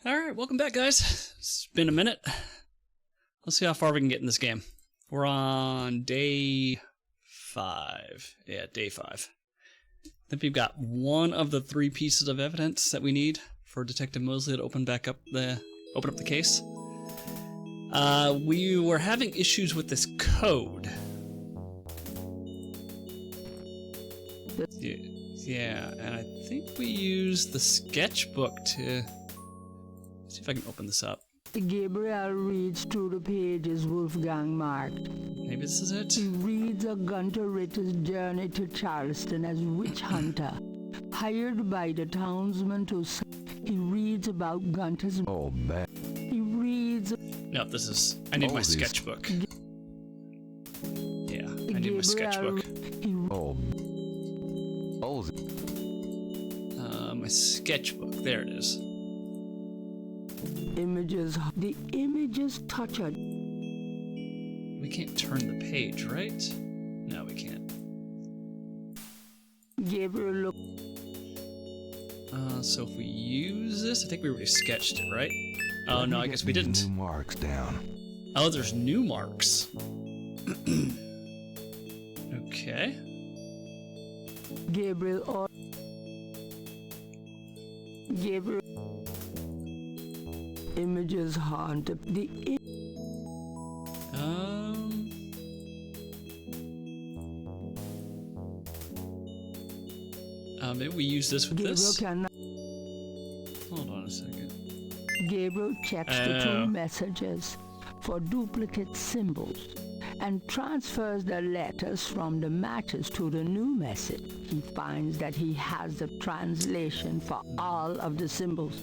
Alright, welcome back, guys. It's been a minute. Let's see how far we can get in this game. We're on day 5. Yeah, day 5. I think we've got one of the 3 pieces of evidence that we need for Detective Mosley to open up the case. We were having issues with this code. Yeah, and I think we used the sketchbook to... see if I can open this up. Gabriel reads through the pages Wolfgang marked. Maybe this is it? He reads of Gunter Ritter's journey to Charleston as witch hunter, hired by the townsman to... He reads about Gunter's... Oh, man. He reads... No, this is... I need my sketchbook. Yeah, I need my sketchbook. My sketchbook. There it is. Images. The images touch it. We can't turn the page, right? No, we can't. Gabriel look. So if we use this, I think we already sketched it, right? Oh no, I guess we didn't. New marks down. Oh, there's new marks. Okay. Gabriel. Images haunt the... Maybe we use this with Gabriel this? Cannot... Hold on a second. Gabriel checks the 2 messages for duplicate symbols and transfers the letters from the matches to the new message. He finds that he has the translation for all of the symbols.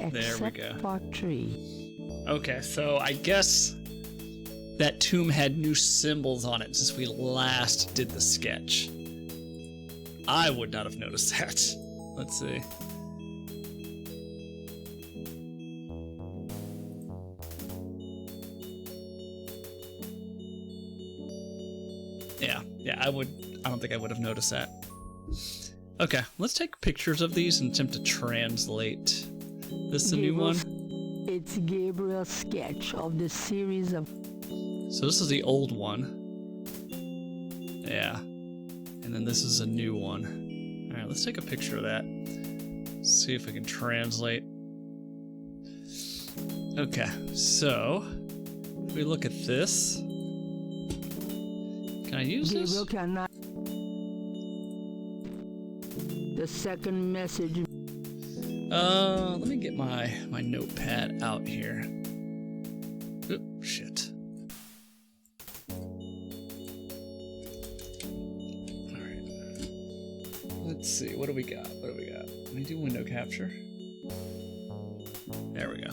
Except for 3. Okay, so I guess that tomb had new symbols on it since we last did the sketch. I would not have noticed that. Let's see. Yeah, I don't think I would have noticed that. Okay, let's take pictures of these and attempt to translate. This is a new one? It's Gabriel's sketch of the series of... So this is the old one. Yeah. And then this is a new one. Alright, let's take a picture of that. See if we can translate. Okay, so... if we look at this... Can I use this? Gabriel cannot... The second message... let me get my notepad out here. Oop, shit. Alright. Let's see, what do we got? Let me do window capture. There we go.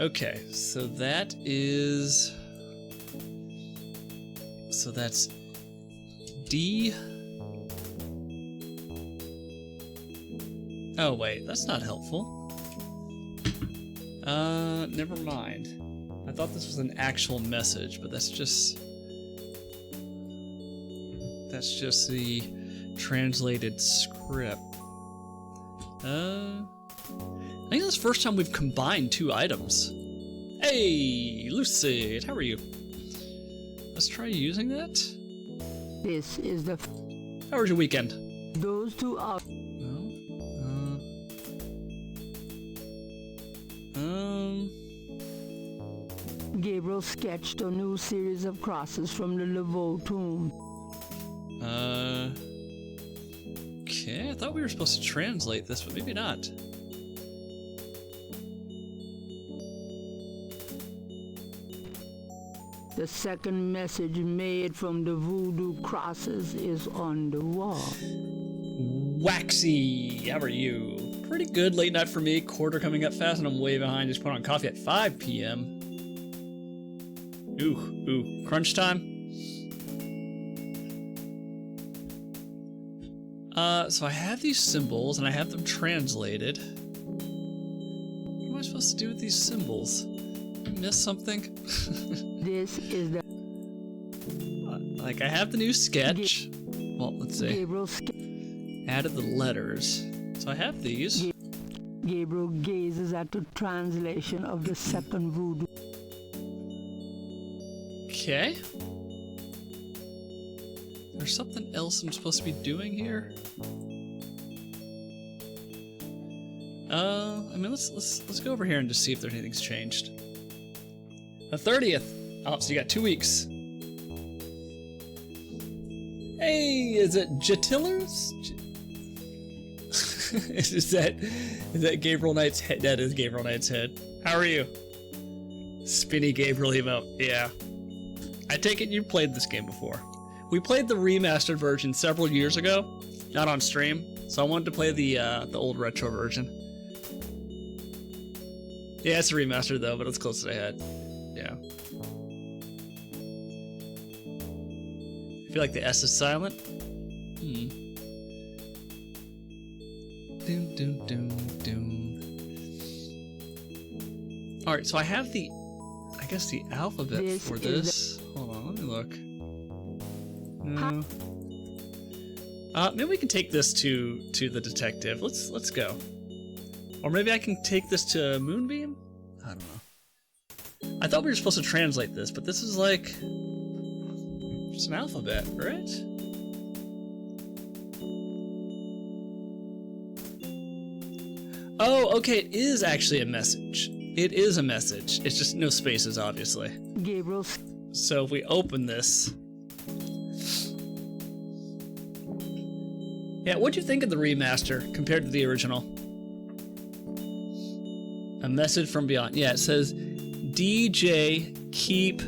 Okay, so that is... so that's D... Oh wait, that's not helpful. Never mind. I thought this was an actual message, but that's just the translated script. I think that's the first time we've combined 2 items. Hey, Lucid, how are you? Let's try using that. This is the... How was your weekend? Those 2 are... Gabriel sketched a new series of crosses from the Laveau tomb. Okay, I thought we were supposed to translate this, but maybe not. The second message made from the voodoo crosses is on the wall. Waxy, how are you? Pretty good late night for me. Quarter coming up fast, and I'm way behind. Just put on coffee at 5 p.m. Ooh, crunch time. So I have these symbols, and I have them translated. What am I supposed to do with these symbols? Did I miss something? This is the... like, I have the new sketch. Well, let's see. Gabriel Added the letters. So I have these. Gabriel gazes at the translation of the second voodoo. Okay. There's something else I'm supposed to be doing here. I mean, let's go over here and just see if there's anything's changed. The 30th. Oh, so you got 2 weeks. Hey, is it Jatillers? is that Gabriel Knight's head? That is Gabriel Knight's head. How are you? Spinny Gabriel emote. Yeah. I take it you played this game before. We played the remastered version several years ago, not on stream, so I wanted to play the old retro version. Yeah, it's a remaster though, but it's close as I had. Yeah. I feel like the S is silent. Doom, doom, doom, doom. Alright, so I have the, I guess the alphabet for this. Hold on, let me look. No. Maybe we can take this to the detective. Let's go. Or maybe I can take this to Moonbeam? I don't know. I thought we were supposed to translate this, but this is like just an alphabet, right? Oh, okay, it is actually a message. It is a message. It's just no spaces, obviously. Gabriel. So if we open this. Yeah, what'd you think of the remaster compared to the original? A message from beyond. Yeah, it says, DJ, keep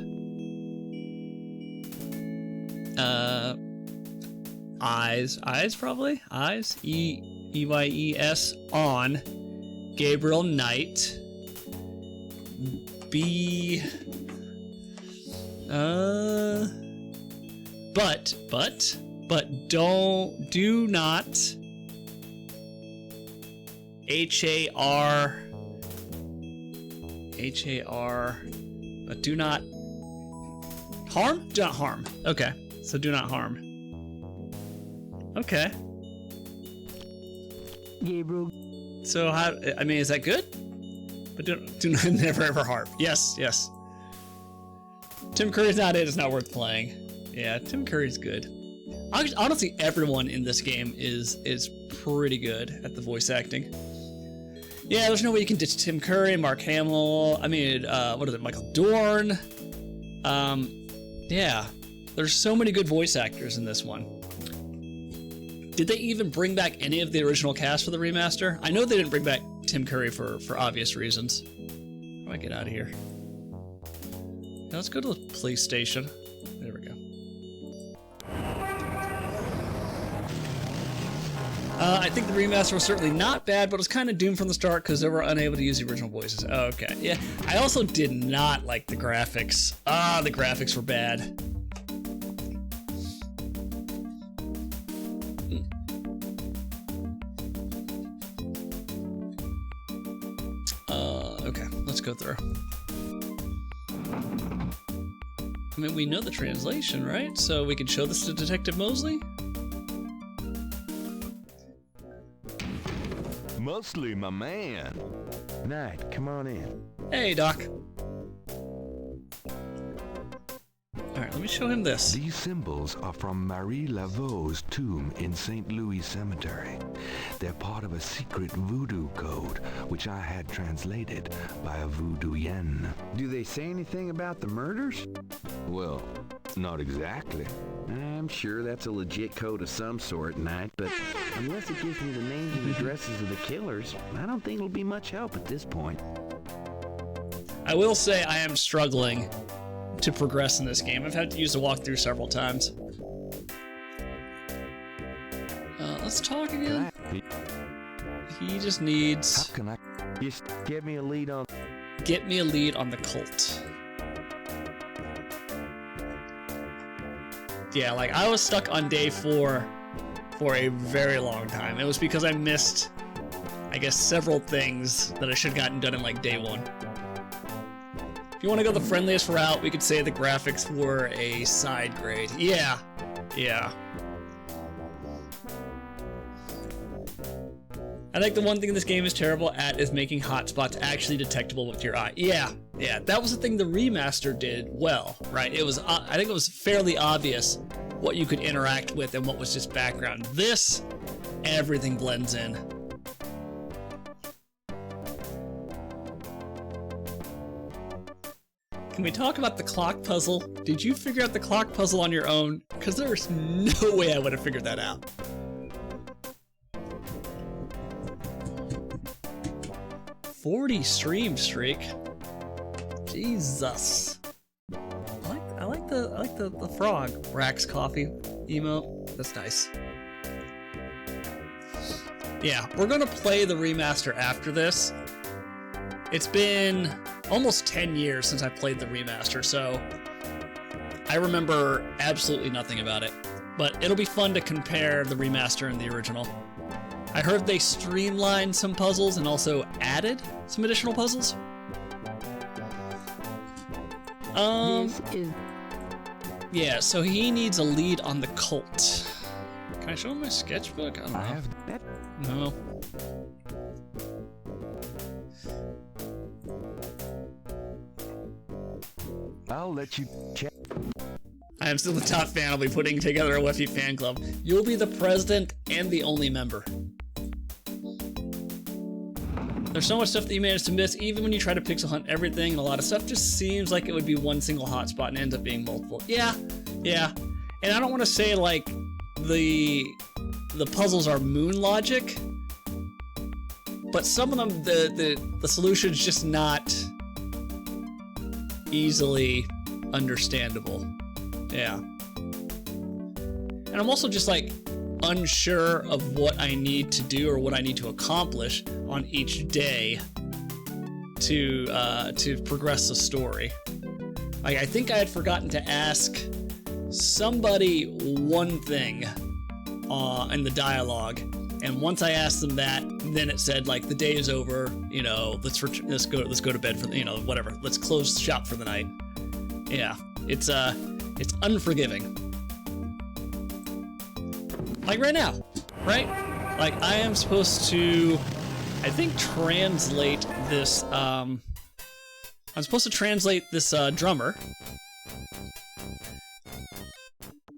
eyes probably? Eyes? EYES on Gabriel Knight. Be but do not HAR but do not harm? Do not harm. Okay. So do not harm. Okay. Gabriel. So how, I mean, is that good? But do not never ever harm. Yes, yes. Tim Curry's not it, it's not worth playing. Yeah, Tim Curry's good. Honestly, everyone in this game is pretty good at the voice acting. Yeah, there's no way you can ditch Tim Curry, Mark Hamill, I mean, what is it, Michael Dorn? Yeah, there's so many good voice actors in this one. Did they even bring back any of the original cast for the remaster? I know they didn't bring back Tim Curry for obvious reasons. How do I get out of here? Now let's go to the police station. There we go. I think the remaster was certainly not bad, but it was kind of doomed from the start because they were unable to use the original voices. Okay, yeah. I also did not like the graphics. The graphics were bad. Okay, let's go through. I mean, we know the translation, right? So we can show this to Detective Mosley? Mosley, my man. Knight, come on in. Hey, Doc. Alright, let me show him this. These symbols are from Marie Laveau's tomb in St. Louis Cemetery. They're part of a secret voodoo code, which I had translated by a voodoo yen. Do they say anything about the murders? Well, not exactly. I'm sure that's a legit code of some sort, Knight, but unless it gives me the names and addresses of the killers, I don't think it'll be much help at this point. I will say I am struggling to progress in this game. I've had to use the walkthrough several times. Let's talk again. He just needs... How can I... Just get me a lead on... Get me a lead on the cult. Yeah, like I was stuck on day 4 for a very long time. It was because I missed, I guess, several things that I should have gotten done in like day 1. If you want to go the friendliest route, we could say the graphics were a side grade. Yeah, yeah. I think the one thing this game is terrible at is making hotspots actually detectable with your eye. Yeah, that was the thing the remaster did well, right? It was, I think it was fairly obvious what you could interact with and what was just background. This, everything blends in. Can we talk about the clock puzzle? Did you figure out the clock puzzle on your own? Because there's no way I would have figured that out. $40 stream streak. Jesus. I like the frog. Rax coffee emote. That's nice. Yeah, we're gonna play the remaster after this. It's been almost 10 years since I played the remaster, so I remember absolutely nothing about it. But it'll be fun to compare the remaster and the original. I heard they streamlined some puzzles and also added some additional puzzles. Yeah, so he needs a lead on the cult. Can I show him my sketchbook? I don't know. No. I'll let you check. I am still the top fan. I'll be putting together a Weffy fan club. You'll be the president and the only member. There's so much stuff that you managed to miss, even when you try to pixel hunt everything, and a lot of stuff just seems like it would be one single hotspot and ends up being multiple. Yeah. And I don't want to say like the puzzles are moon logic, but some of them the solution's just not easily understandable. Yeah. And I'm also just like unsure of what I need to do or what I need to accomplish on each day to progress the story. Like, I think I had forgotten to ask somebody one thing in the dialogue, and once I asked them that, then it said like the day is over. You know, let's go to bed for whatever. Let's close shop for the night. Yeah, it's unforgiving. Like right now, right? Like I am supposed to, I think, translate this. I'm supposed to translate this drummer.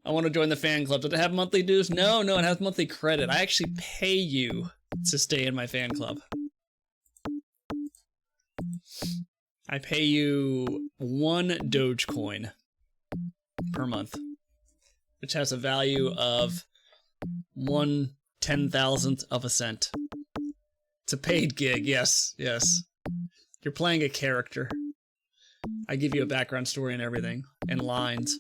I want to join the fan club. Does it have monthly dues? No, it has monthly credit. I actually pay you to stay in my fan club. I pay you 1 Dogecoin per month, which has a value of 1/10,000th of a cent. It's a paid gig, yes. You're playing a character. I give you a background story and everything, and lines.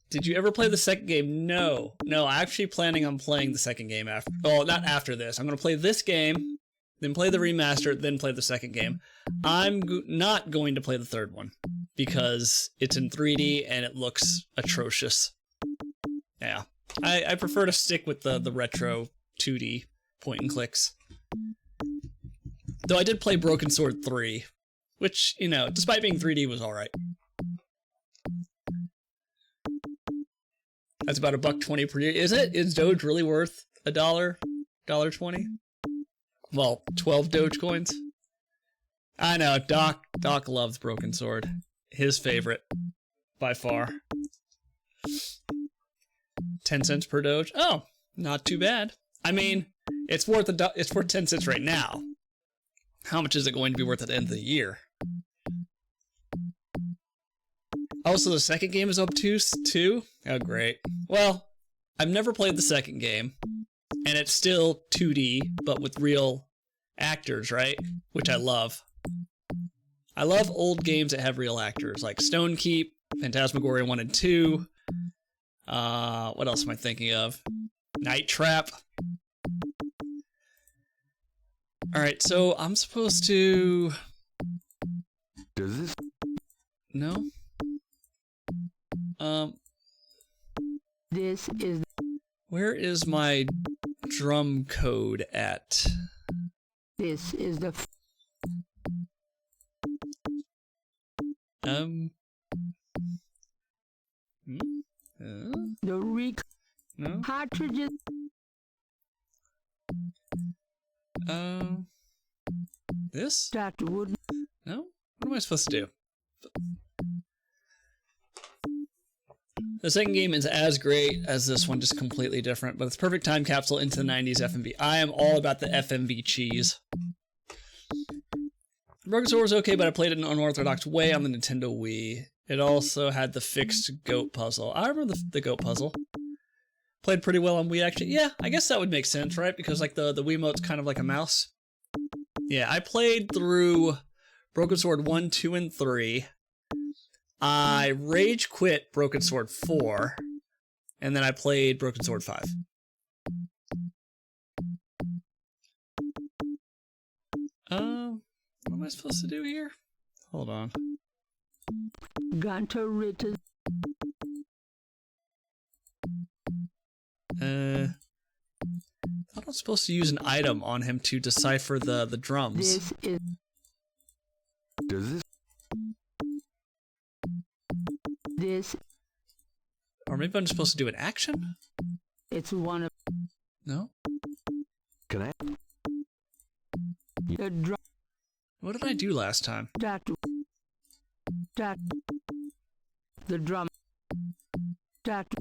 Did you ever play the second game? No, I'm actually planning on playing the second game after. Well, not after this. I'm going to play this game, then play the remaster, then play the second game. I'm not going to play the third one because it's in 3D and it looks atrocious. Yeah, I prefer to stick with the retro 2D point and clicks. Though I did play Broken Sword 3, which, despite being 3D, was alright. That's about $1.20 per year. Is it? Is Doge really worth $1? $1.20? Well, 12 Dogecoins? I know, Doc loves Broken Sword. His favorite, by far. 10 cents per Doge? Oh, not too bad. I mean, it's worth 10 cents right now. How much is it going to be worth at the end of the year? Oh, so the second game is obtuse too? Oh, great. Well, I've never played the second game, and it's still 2D, but with real actors, right? Which I love. I love old games that have real actors, like Stone Keep, Phantasmagoria 1 and 2. What else am I thinking of? Night Trap. Alright, so I'm supposed to... Does this... No? This is... Where is my drum code at? This is the... The The No? Cartridges. This? Dr. Wood. No? What am I supposed to do? The second game is as great as this one, just completely different, but it's perfect time capsule into the 90s FMV. I am all about the FMV cheese. Broken Sword was okay, but I played it in an unorthodox way on the Nintendo Wii. It also had the fixed goat puzzle. I remember the goat puzzle. Played pretty well on Wii, actually. Yeah, I guess that would make sense, right? Because like the Wiimote's kind of like a mouse. Yeah, I played through Broken Sword 1, 2, and 3. I rage quit Broken Sword 4, and then I played Broken Sword 5. What am I supposed to do here? Hold on. Gunter Ritter. I thought I was supposed to use an item on him to decipher the drums. This is. Does this? This. Or maybe I'm supposed to do an action? It's one of No? Can I? the drum. What did I do last time? Dr. The drum. Dr.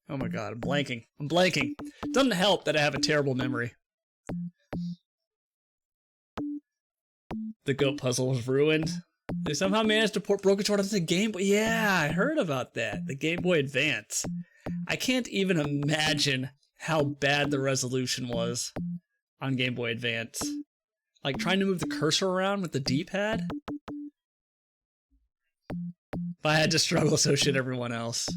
Oh my god, I'm blanking. I'm blanking. Doesn't help that I have a terrible memory. The goat puzzle was ruined. They somehow managed to port Broken Sword onto the Game Boy. Yeah, I heard about that. The Game Boy Advance. I can't even imagine how bad the resolution was on Game Boy Advance. Like trying to move the cursor around with the D-pad. But I had to struggle so should everyone else.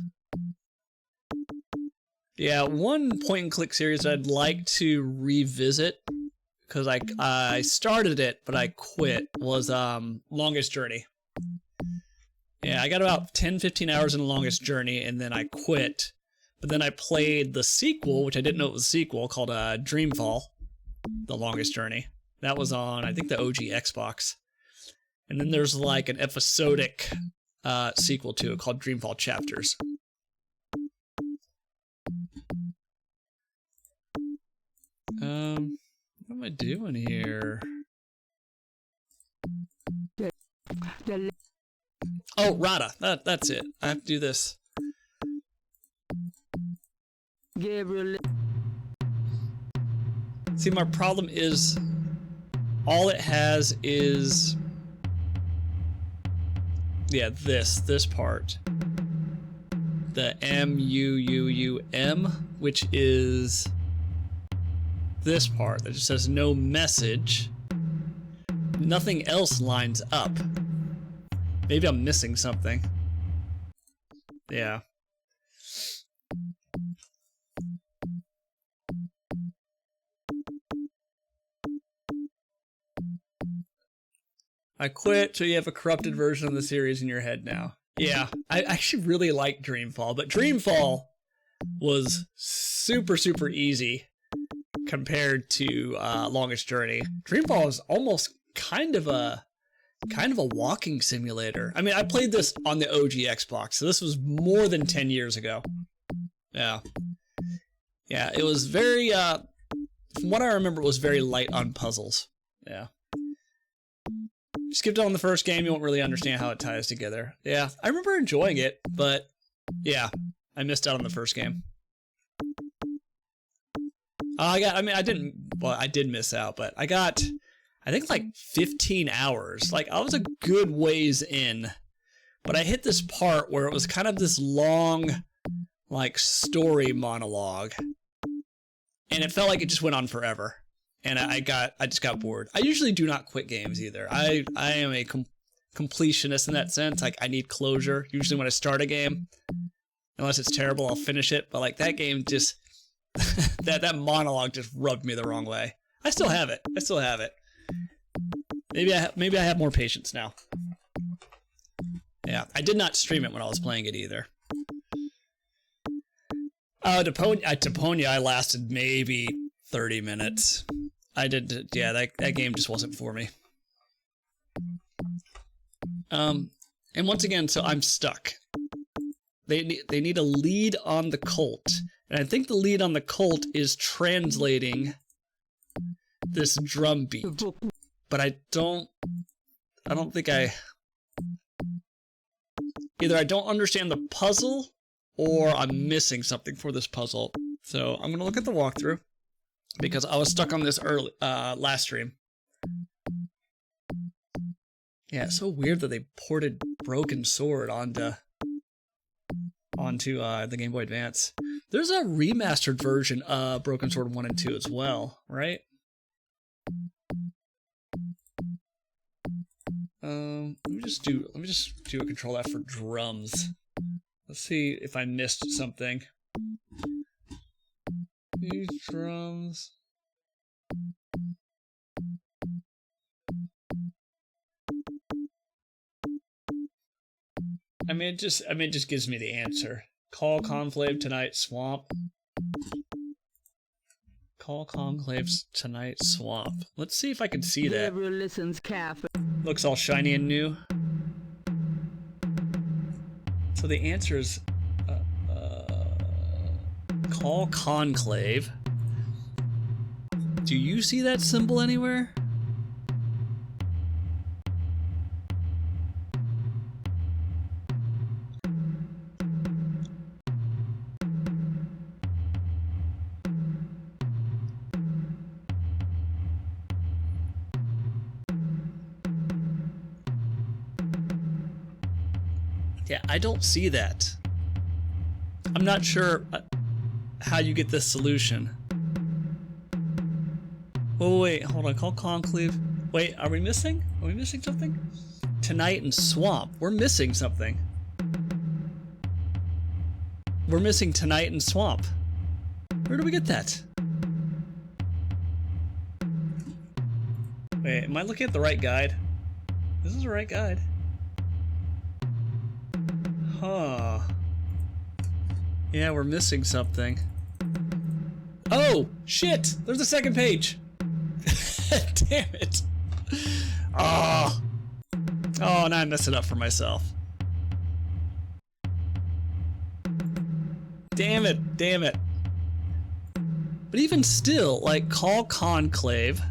Yeah, one point-and-click series I'd like to revisit, because I started it, but I quit, was Longest Journey. Yeah, I got about 10-15 hours in the Longest Journey, and then I quit. But then I played the sequel, which I didn't know it was a sequel, called Dreamfall, The Longest Journey. That was on, I think, the OG Xbox. And then there's like an episodic sequel to it called Dreamfall Chapters. What am I doing here? Oh, Rada. That's it. I have to do this. Gabriel. See, my problem is all it has is this part. The MUUUM, which is this part that just says no message. Nothing else lines up. Maybe I'm missing something. Yeah. I quit, so you have a corrupted version of the series in your head now. Yeah, I actually really like Dreamfall, but Dreamfall was super, super easy compared to Longest Journey. Dreamfall is almost kind of a walking simulator. I mean, I played this on the OG Xbox, so this was more than 10 years ago. Yeah. Yeah, it was very, from what I remember, it was very light on puzzles. Yeah. Skipped on the first game, you won't really understand how it ties together. Yeah, I remember enjoying it, but yeah, I missed out on the first game. I did miss out, but I got, I think like 15 hours. Like I was a good ways in, but I hit this part where it was kind of this long, like story monologue, and it felt like it just went on forever. And I just got bored. I usually do not quit games either. I am a completionist in that sense. Like I need closure. Usually when I start a game, unless it's terrible, I'll finish it. But like that game just that monologue just rubbed me the wrong way. I still have it. Maybe I have more patience now. Yeah, I did not stream it when I was playing it either. Deponia, I lasted maybe 30 minutes. Yeah, that game just wasn't for me. And once again, so I'm stuck. they need a lead on the cult, and I think the lead on the cult is translating this drum beat, but I don't think either I don't understand the puzzle or I'm missing something for this puzzle. So I'm gonna look at the walkthrough because I was stuck on this early last stream. Yeah, it's so weird that they ported Broken Sword onto the Game Boy Advance. There's a remastered version of Broken Sword 1 and 2 as well, right? Let me just do a Control F for drums. Let's see if I missed something. These drums. I mean, it just gives me the answer. Call Conclave tonight, Swamp. Call Conclaves tonight, Swamp. Let's see if I can see that. Gabriel listens carefully. Looks all shiny and new. So the answer is Call Conclave. Do you see that symbol anywhere? Yeah, I don't see that. I'm not sure how you get this solution. Oh wait, hold on. Call Conclave. Wait, are we missing? Are we missing something? Tonight and Swamp. We're missing something. We're missing Tonight and Swamp. Where do we get that? Wait, am I looking at the right guide? This is the right guide. Huh. Yeah, we're missing something. Oh, shit! There's a second page! Damn it. Oh. Oh, now I messed it up for myself. Damn it, damn it. But even still, like, Call Conclave,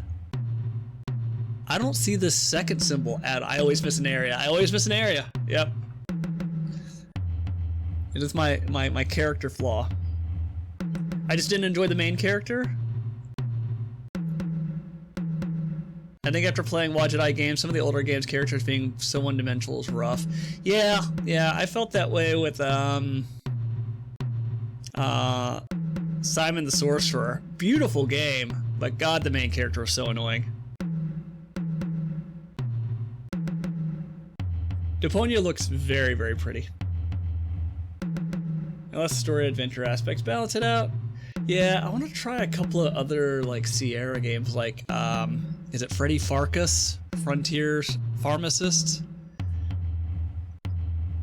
I don't see the second symbol at I always miss an area. I always miss an area. Yep. It is my character flaw. I just didn't enjoy the main character. I think after playing Wadjet Eye games, some of the older games, characters being so one-dimensional is rough. Yeah, I felt that way with Simon the Sorcerer. Beautiful game, but God, the main character was so annoying. Deponia looks very, very pretty. Less story adventure aspects, balance it out. Yeah, I want to try a couple of other like Sierra games, like is it Freddy Farkas, Frontiers Pharmacist?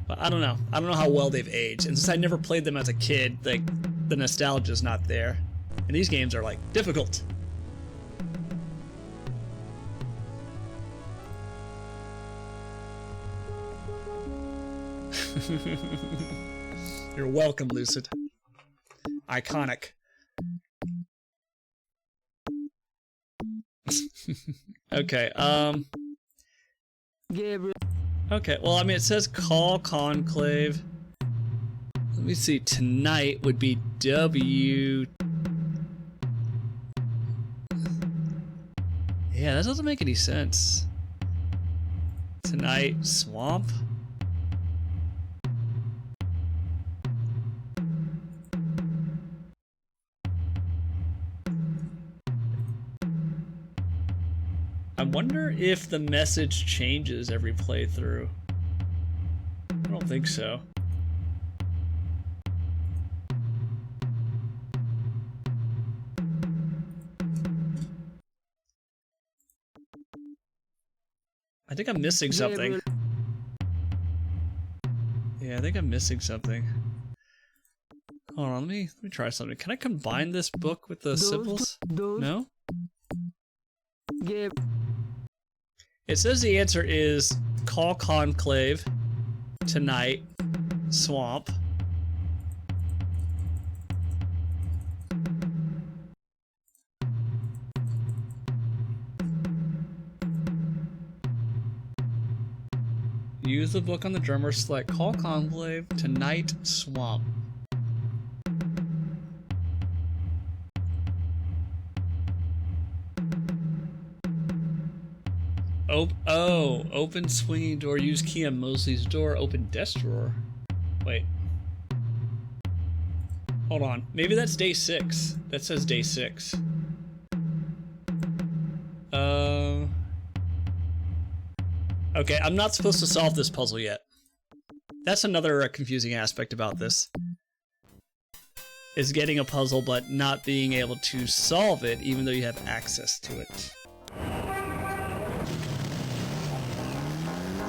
But I don't know. I don't know how well they've aged, and since I never played them as a kid, like the nostalgia's not there. And these games are like difficult. You're welcome, Lucid. Iconic. Okay, Gabriel. Okay, well, I mean, it says Call Conclave. Let me see, tonight would be W. Yeah, that doesn't make any sense. Tonight, Swamp? I wonder if the message changes every playthrough. I don't think so. I think I'm missing something. Yeah, I think I'm missing something. Hold on, let me try something. Can I combine this book with the symbols? No? It says the answer is Call Conclave, Tonight, Swamp. Use the book on the drummer. Select Call Conclave to Night Swamp. Open swinging door. Use key on Mosley's door. Open desk drawer. Wait. Hold on. Maybe that's day 6. That says day 6. Okay, I'm not supposed to solve this puzzle yet. That's another confusing aspect about this. Is getting a puzzle but not being able to solve it even though you have access to it.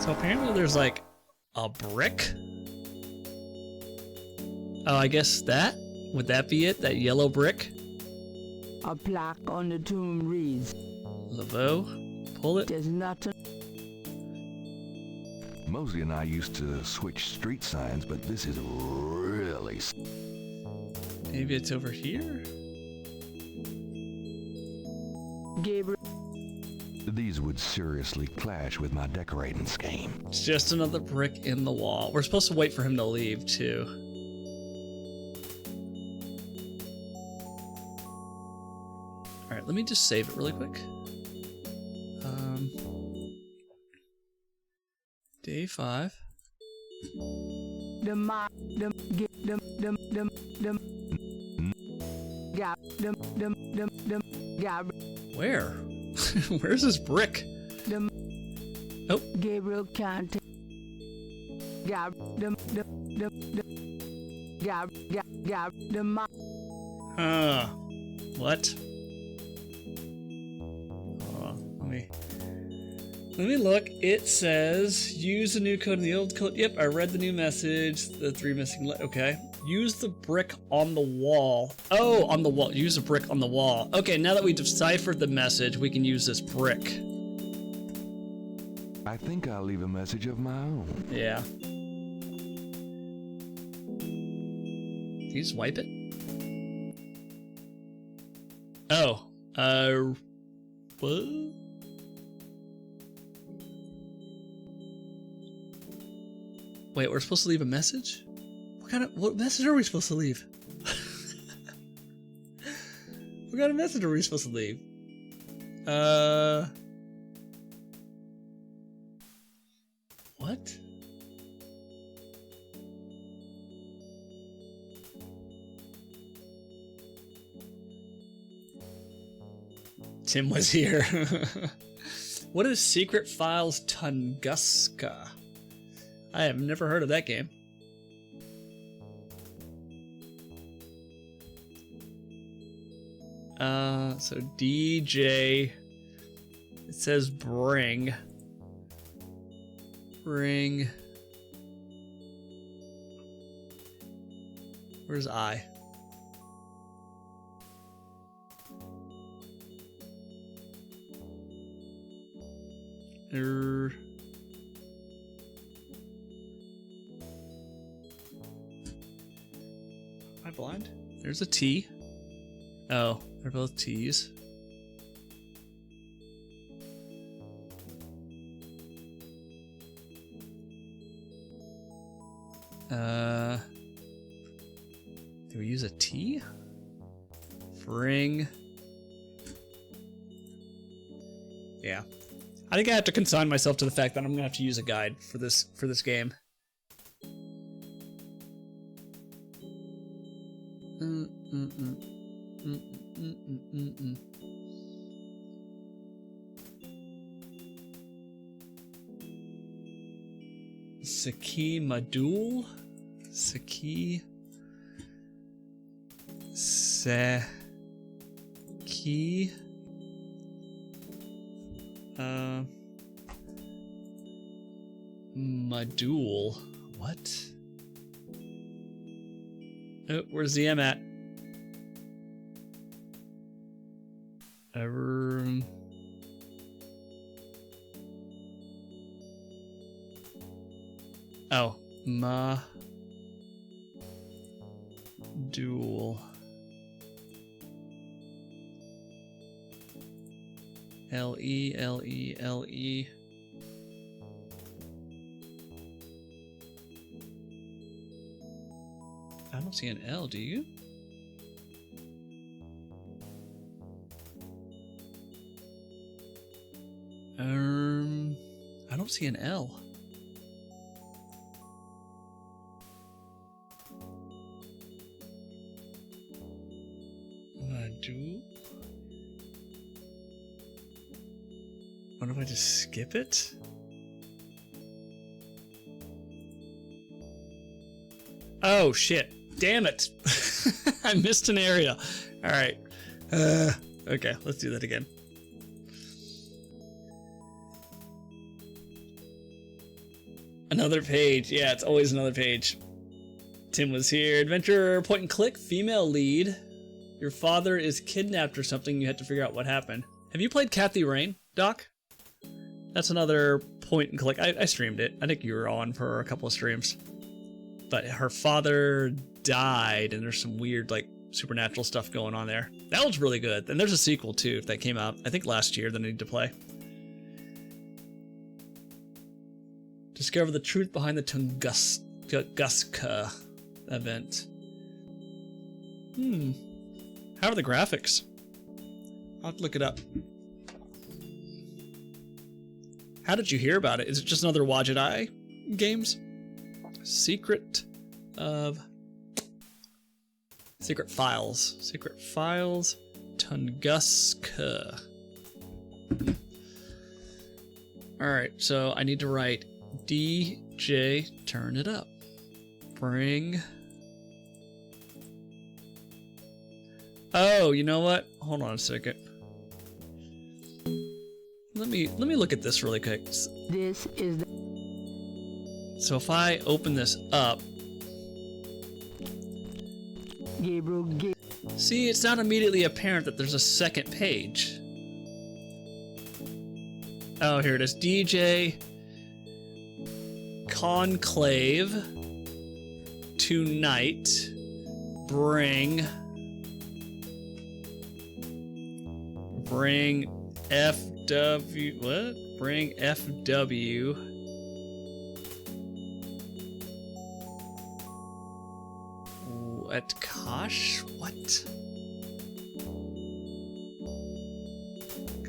So apparently there's like a brick. Oh, I guess that? Would that be it? That yellow brick? A plaque on the tomb reads, Laveau, pull it. "There's nothing." Mosley and I used to switch street signs, but this is really... Maybe it's over here? Gabriel. These would seriously clash with my decorating scheme. It's just another brick in the wall. We're supposed to wait for him to leave, too. Alright, let me just save it really quick. Day 5. Where? Where's this brick? Oh. Gabriel can't take. What? Let me look. It says use the new code in the old code. Yep, I read the new message. The 3 missing. Okay. Use the brick on the wall. Oh, on the wall. Use a brick on the wall. Okay, now that we've deciphered the message, we can use this brick. I think I'll leave a message of my own. Yeah. Can you just wipe it? Oh. What? Wait, we're supposed to leave a message? What message are we supposed to leave? What kind of message are we supposed to leave? What? Tim was here. What is Secret Files Tunguska? I have never heard of that game. So DJ, it says bring. Bring. Where's I? Am I blind? There's a T. Oh, they're both T's. Do we use a T? Fring. Yeah. I think I have to consign myself to the fact that I'm gonna have to use a guide for this game. Saki Madul? Saki. Saki. Madul. What? Oh, where's the M at? Oh, dual. L-E. don't see an L, do you? I don't see an L. What do? What if I just skip it? Oh shit. Damn it. I missed an area. Alright. Okay, let's do that again. Another page. Yeah, it's always another page. Tim was here. Adventure point and click. Female lead. Your father is kidnapped or something. You had to figure out what happened. Have you played Kathy Rain, Doc? That's another point and click. I streamed it. I think you were on for a couple of streams. But her father died, and there's some weird, like, supernatural stuff going on there. That was really good. And there's a sequel, too, that came out, I think, last year that I need to play. Discover the truth behind the Tunguska event. How are the graphics? I'll have to look it up. How did you hear about it? Is it just another Wadget Eye games? Secret Files. Tunguska. Alright, so I need to write DJ, turn it up. Bring. Oh, you know what? Hold on a second. Let me look at this really quick. This is the So if I open this up, Gabriel. see, it's not immediately apparent that there's a second page. Oh, here it is. DJ Conclave tonight. Bring FW. What? Bring FW. At Kosh? What?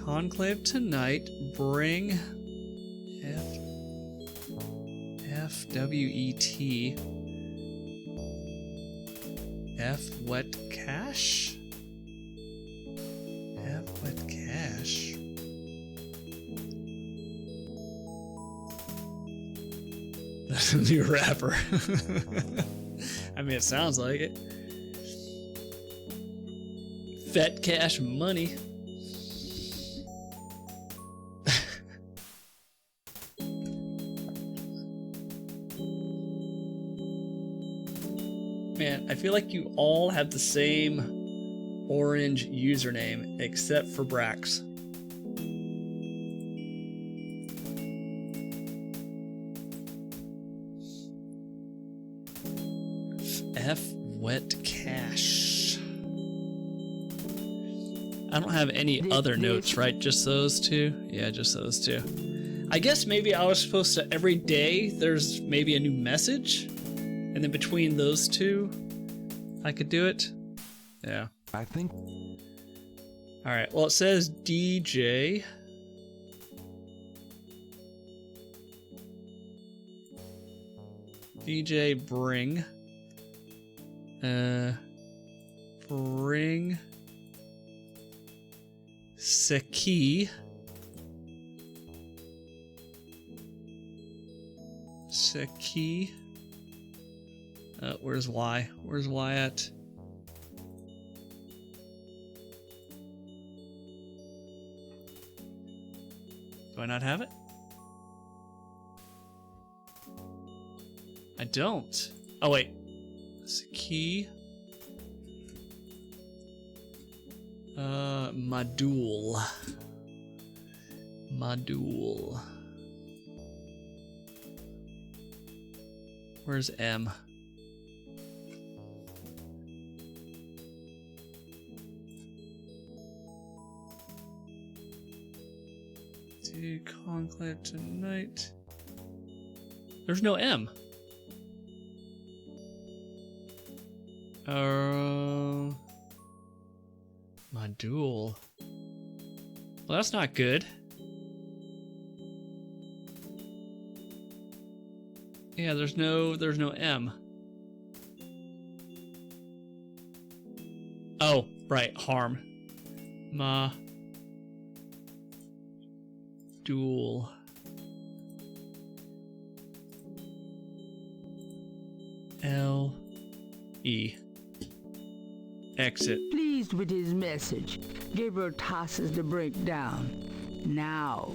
Conclave tonight. Bring FWET. F wet cash? F wet cash. That's a new rapper. I mean, it sounds like it. Fat cash money. Man, I feel like you all have the same orange username except for Brax. F wet cash. I don't have any other notes, right? Just those two? Yeah, just those two. I guess maybe I was supposed to, every day there's maybe a new message, and then between those two I could do it. Yeah. I think. Alright, well it says DJ. DJ bring. Bring Seki. Seki. Where's Y? Where's Y at? Do I not have it? I don't. Oh wait. Seki. Module. Where's M? To Conclave tonight. There's no M. Module. Well, that's not good. Yeah, there's no M. Oh, right, harm. Dual. L-E. Exit. Pleased with his message, Gabriel tosses the brick down. Now,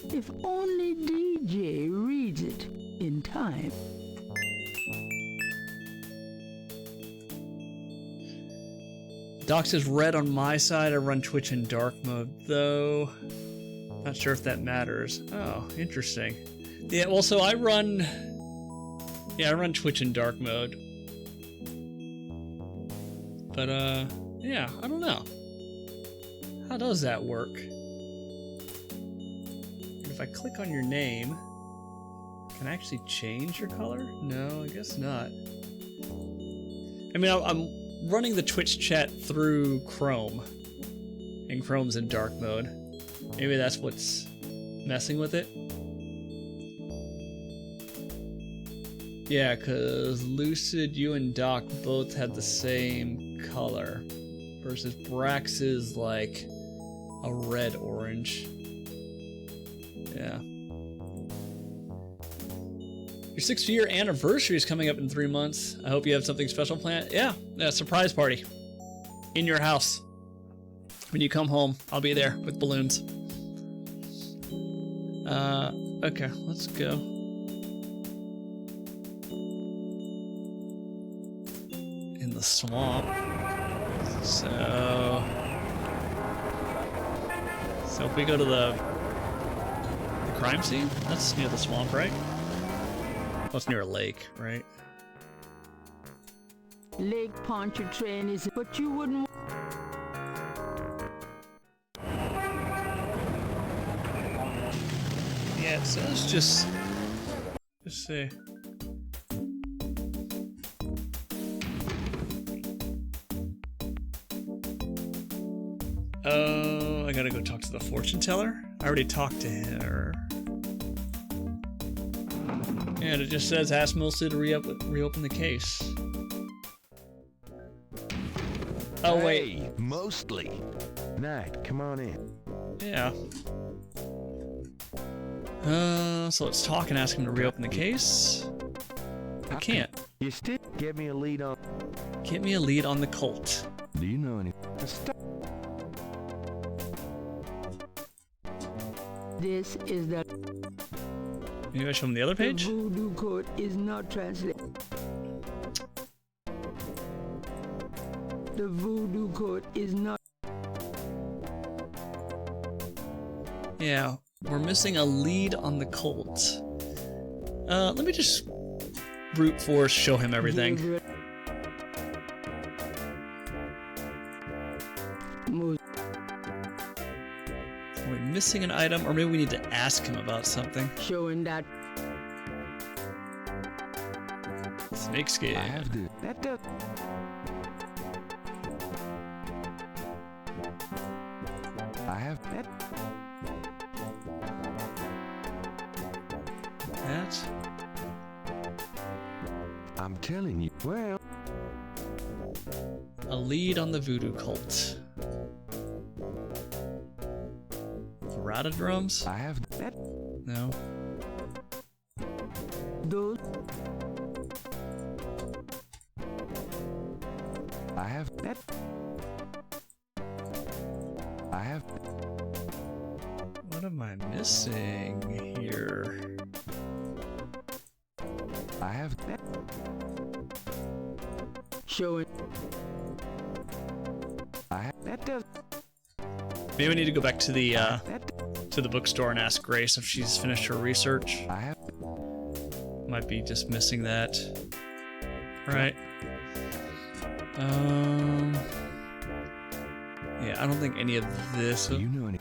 if only DJ reads it in time. Doc says red on my side. I run Twitch in dark mode, though. Not sure if that matters. Oh, interesting. Yeah, well, so I run... Yeah, I run Twitch in dark mode. But, yeah, I don't know. How does that work? If I click on your name, can I actually change your color? No, I guess not. I mean, I'm running the Twitch chat through Chrome, and Chrome's in dark mode. Maybe that's what's messing with it. Yeah, because Lucid, you and Doc both had the same color, versus Brax is like a red-orange. Yeah. Your 6-year anniversary is coming up in 3 months. I hope you have something special planned. Yeah, a surprise party in your house. When you come home, I'll be there with balloons. Okay, let's go. In the swamp. So if we go to the crime scene, that's near the swamp, right? Oh, it's near a lake, right? Lake Pontchartrain is, but you wouldn't. Yeah, it says just see. Oh, I gotta go talk to the fortune teller. I already talked to her. And it just says ask Melissa to reopen the case. Oh wait. Hey, mostly. Knight, come on in. Yeah. So let's talk and ask him to reopen the case. I can't. You still get me a lead on. Get me a lead on the cult. Do you know any? This is the. Maybe I show him the other page? The voodoo code is not translated. The voodoo code is not. Yeah, we're missing a lead on the cult. Let me just brute force show him everything. Are we missing an item, or maybe we need to ask him about something? Showing that. Snakeskin. I have to. That does. I have That. That. I'm telling you. Well, A lead on the voodoo cult. Rada drums? I have that. No. Those. I have That. I have What am I missing here? I have That. Showing. I have That does. Maybe we need to go back to the That. bookstore and ask Grace if she's finished her research. I have Might be just missing that. Right. Yeah, I don't think any of this. do you know any?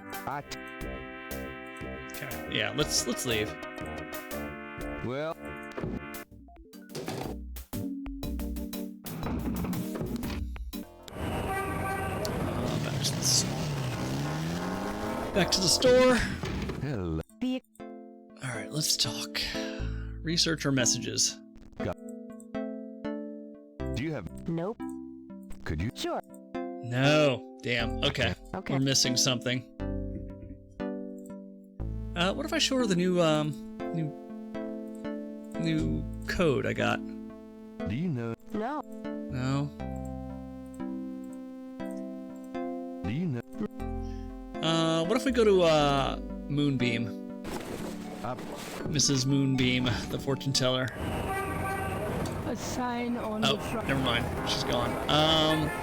Okay. Yeah, let's leave. Well, Back to the store. Hello. Alright, let's talk. Research or messages? Do you have... Nope. Could you... Sure. No. Damn. Okay. Okay. We're missing something. What if I show her the new code I got? Do you know... No. No. Do you know... What if we go to Moonbeam? Mrs. Moonbeam, the fortune teller. A sign on Oh, the front. never mind. She's gone.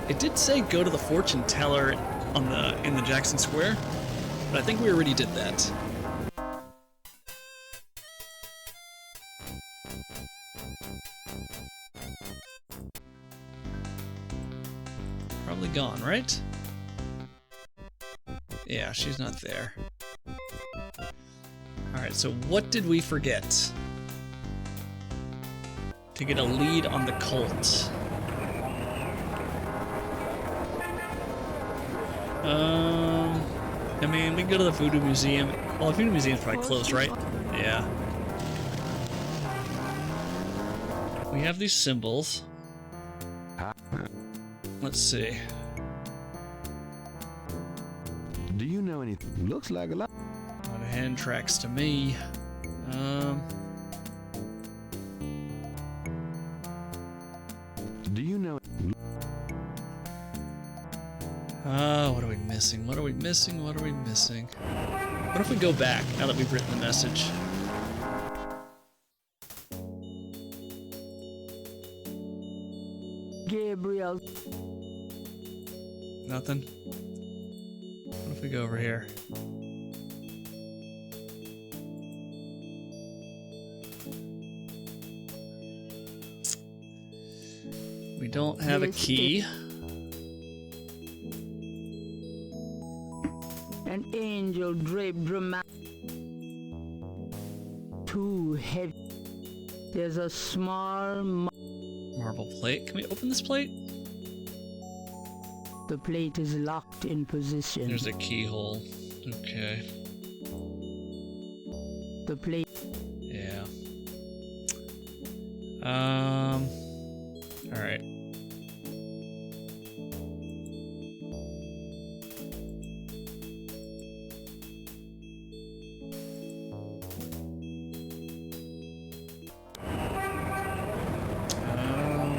It did say go to the fortune teller in the Jackson Square, but I think we already did that. Probably gone, right? Yeah, she's not there. Alright, so what did we forget? To get a lead on the cult. I mean, we can go to the Voodoo Museum. Well, the Voodoo Museum's probably closed, right? Yeah. We have these symbols. Let's see. Do you know anything? Looks like a lot. A lot of hand tracks to me. Do you know... What are we missing? What are we missing? What are we missing? What if we go back now that we've written the message? Gabriel. Nothing? What if we go over here? We don't have a key. An angel draped dramatic. Too heavy. There's a small Marble plate. Can we open this plate? The plate is locked in position. There's a keyhole. Okay. The plate. Yeah. Alright.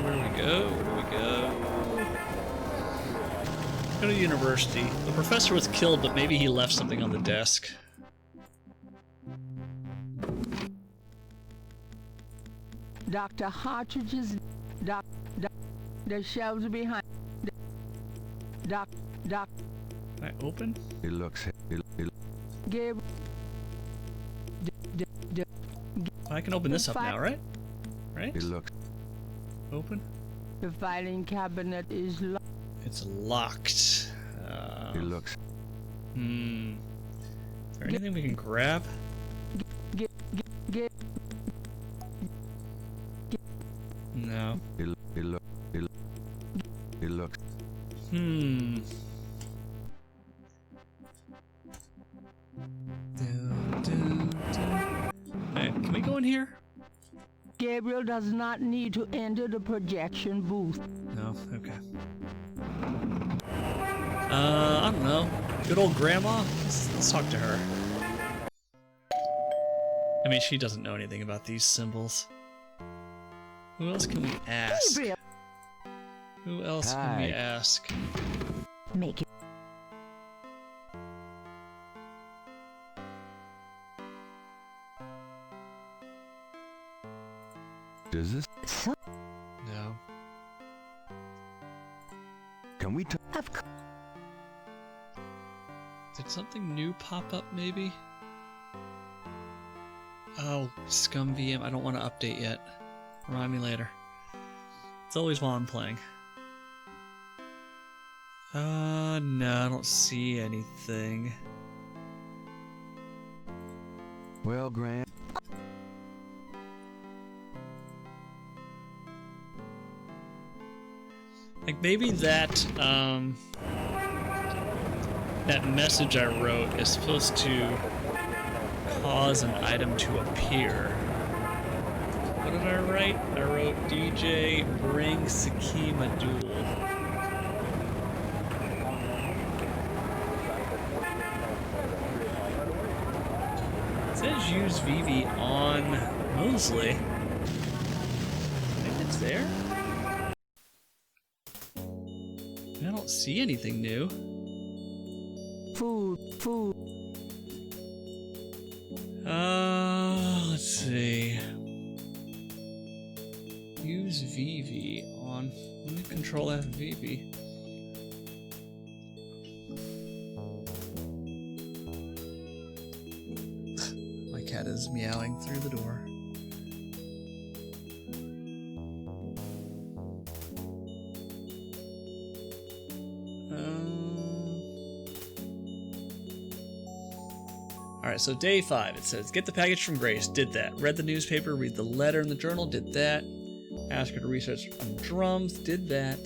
Where do we go? Where do we go? Go to university. The professor was killed, but maybe he left something on the desk. Dr. Hartridge's. The shelves behind. Doc. Can I open? It looks... Gabriel. I can open this up now, right? Right? It looks... Open? The filing cabinet is locked. It's locked. It looks... Is there anything we can grab? No. It looks... Hey, can we go in here? Gabriel does not need to enter the projection booth. No? Okay. I don't know. Good old grandma? Let's talk to her. I mean, she doesn't know anything about these symbols. Who else can we ask? Gabriel. Who else can we Hi. ask? Make it. Does this... So, No. Can we... of course. Did something new pop up, maybe? Oh, ScummVM. I don't want to update yet. Remind me later. It's always while I'm playing. No, I don't see anything. Well, Grant... Like, maybe that, that message I wrote is supposed to cause an item to appear. What did I write? I wrote DJ bring Sakim a duel. It says use Vivi on Mosley. Maybe it's there? I don't see anything new. Food. Let's see. Use Vivi on. Let me control F Vivi. My cat is meowing through the door. Alright, so day 5, it says, get the package from Grace, did that. Read the newspaper, read the letter in the journal, did that. Ask her to research on drums, did that.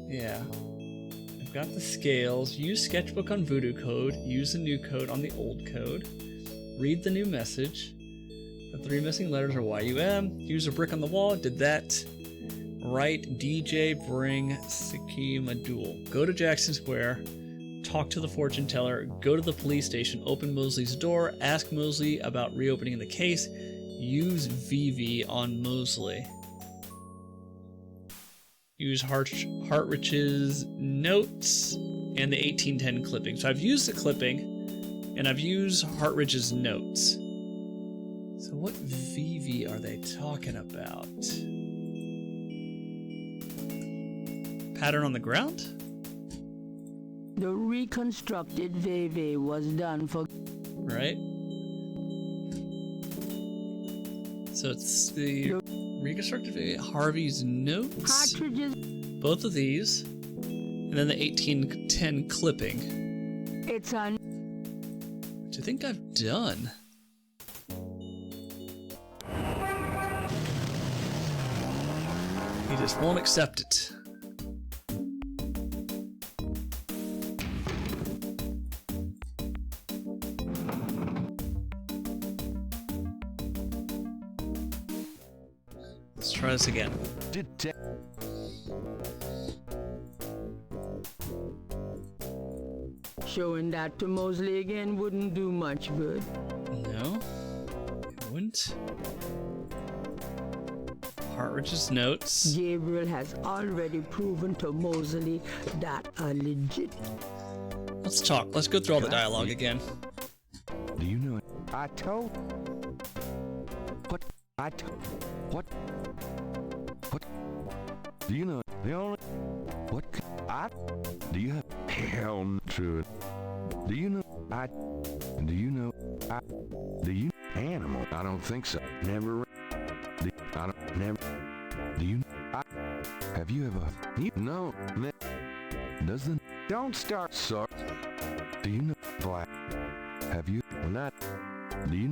Yeah. I've got the scales, use sketchbook on voodoo code, use the new code on the old code. Read the new message. The 3 missing letters are YUM. Use a brick on the wall, did that. Write DJ bring Sakim a duel. Go to Jackson Square. Talk to the fortune teller, go to the police station, open Mosley's door, ask Mosley about reopening the case, use Vivi on Mosley. Use Hartrich's notes and the 1810 clipping. So I've used the clipping, and I've used Hartrich's notes. So what Vivi are they talking about? Pattern on the ground? The reconstructed VV was done for... Right? So it's the reconstructed VV, Harvey's notes, Cartridges. both of these, and then the 1810 clipping, It's on... which I think I've done. He just won't accept it. Let's try this again. Showing that to Mosley again wouldn't do much good. No, it wouldn't. Hartrich's notes. Gabriel has already proven to Mosley that a legit... Let's talk. Let's go through all the dialogue again. Do you know it? I told... What? I told... What? What? Do you know it? The only... What? I... Do you have... Hell, true. Do you know... I... Do you know... I... Do you... Animal? I don't think so. Never... Do, I don't... Never... Do you... I... Have you ever... You know... Doesn't... Don't start, sir. Do you know... Black... Have you... Not... Do you...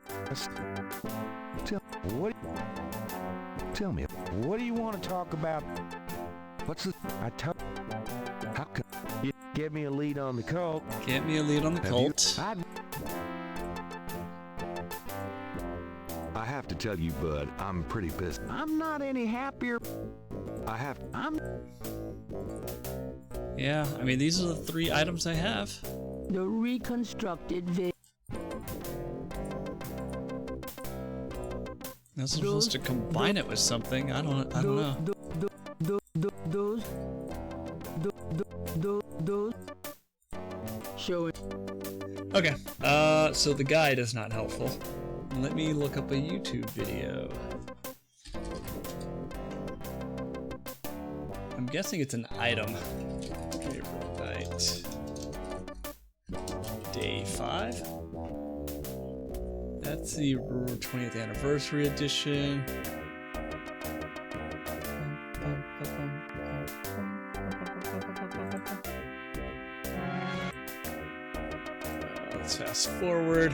Tell... What... Tell me... What do you want to talk about? What's the... I tell... How come... You get me a lead on the cult. Get me a lead on the cult. I have to tell you, bud, I'm pretty pissed. I'm not any happier. Yeah, I mean, these are the 3 items I have. The reconstructed VV... I'm supposed to combine it with something. I don't know. Those... Showing... Okay, so the guide is not helpful. Let me look up a YouTube video. I'm guessing it's an item. Gabriel Knight. Day 5. That's the 20th anniversary edition. Let's fast forward.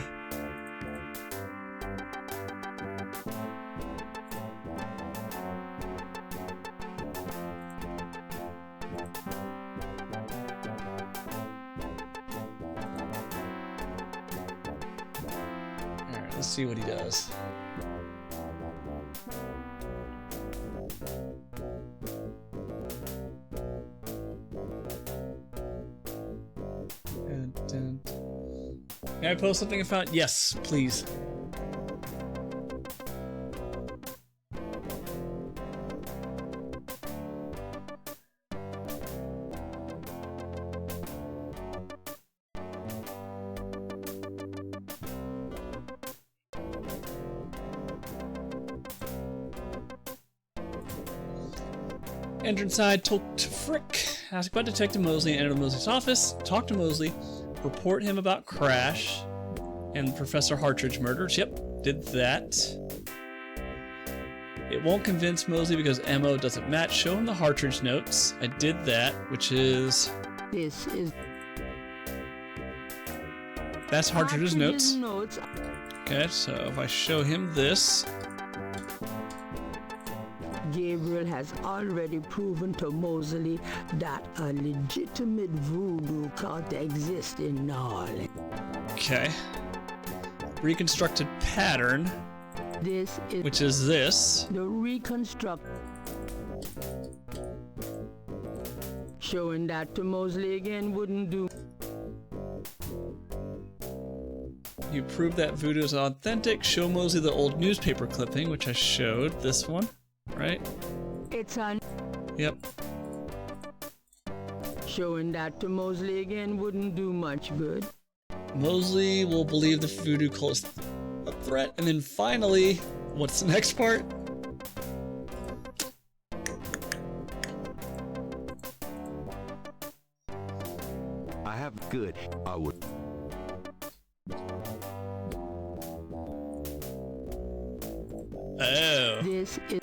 Let's see what he does. Can I post something I found? Yes, please. Enter inside, talk to Frick, ask about Detective Mosley, and enter Mosley's office, talk to Mosley, report him about Crash and Professor Hartridge murders. Yep, did that. It won't convince Mosley because MO doesn't match. Show him the Hartridge notes. I did that, which is... This is... That's Hartridge's notes. notes. Okay, so if I show him this... Gabriel has already proven to Mosley that a legitimate voodoo cult exists in New Orleans. Okay. Reconstructed pattern, This is which is this. the reconstruct, showing that to Mosley again wouldn't do. You prove that voodoo is authentic. Show Mosley the old newspaper clipping, which I showed. This one, right? It's a Yep. showing that to Mosley again wouldn't do much good. Mosley will believe the voodoo cult is a threat. And then finally, what's the next part? I have good. I would. Oh. This is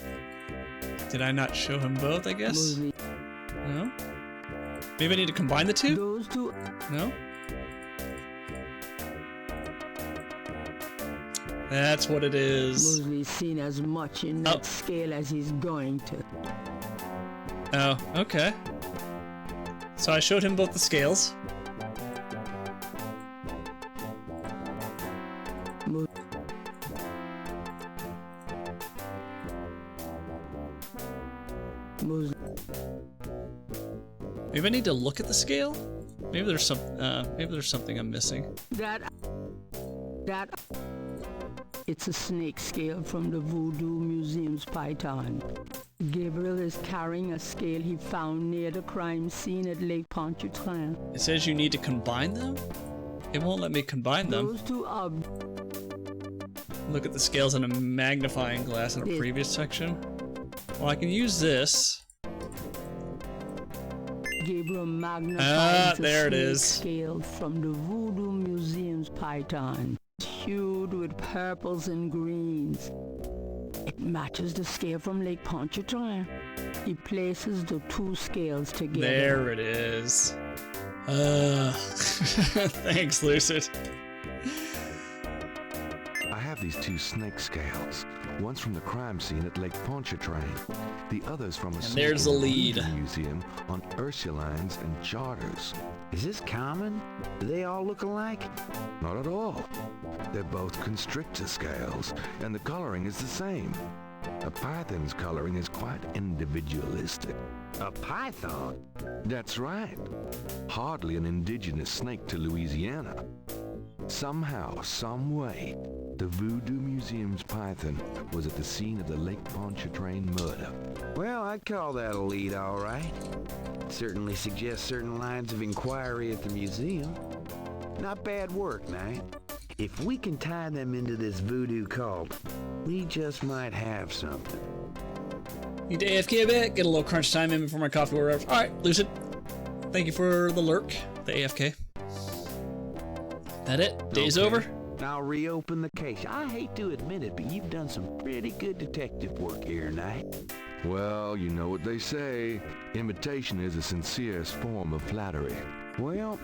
Did I not show him both, I guess? Mosley. No? Maybe I need to combine the two? Those two No? That's what it is. Mosley's seen as much in that scale as he's going to. Oh, okay. So I showed him both the scales. Mo- Mosley. Maybe I need to look at the scale? Maybe there's something I'm missing. That it's a snake scale from the Voodoo Museum's Python. Gabriel is carrying a scale he found near the crime scene at Lake Pontchartrain. It says you need to combine them? It won't let me combine them. Those two are Look at the scales in a magnifying glass in a previous section. Well, I can use this. Gabriel magnifies there it snake is. scale from the Voodoo Museum's Python, hued with purples and greens. It matches the scale from Lake Pontchartrain. He places the two scales together. There it is. Thanks, Lucid. I have these two snake scales. One's from the crime scene at Lake Pontchartrain. The other's from a snake there's the in lead. Voodoo museum on Ursulines and Charters. Is this common? Do they all look alike? Not at all. They're both constrictor scales, and the coloring is the same. A python's coloring is quite individualistic. A python? That's right. Hardly an indigenous snake to Louisiana. Somehow, some way, the Voodoo Museum's python was at the scene of the Lake Pontchartrain murder. Well, I'd call that a lead, all right. Certainly suggests certain lines of inquiry at the museum. Not bad work, Knight. If we can tie them into this voodoo cult, we just might have something. Need to AFK a bit, get a little crunch time in before my coffee arrives. Alright, Lucid. Thank you for the lurk, the AFK. That it? Day's Okay. over? I'll reopen the case. I hate to admit it, but you've done some pretty good detective work here, Knight. Well, you know what they say. Imitation is the sincerest form of flattery. Well,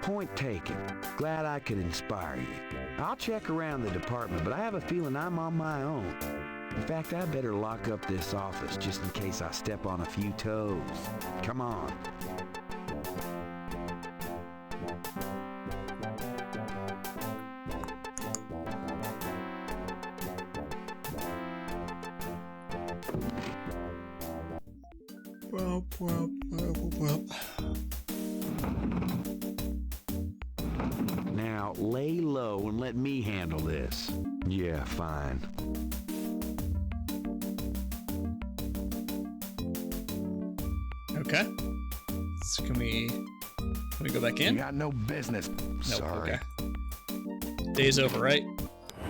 point taken. Glad I could inspire you. I'll check around the department, but I have a feeling I'm on my own. In fact, I better lock up this office just in case I step on a few toes. Come on. Now, lay low and let me handle this. Yeah, fine. Okay. So can we go back in? You got no business. Nope. Sorry. Okay. Day's over, right?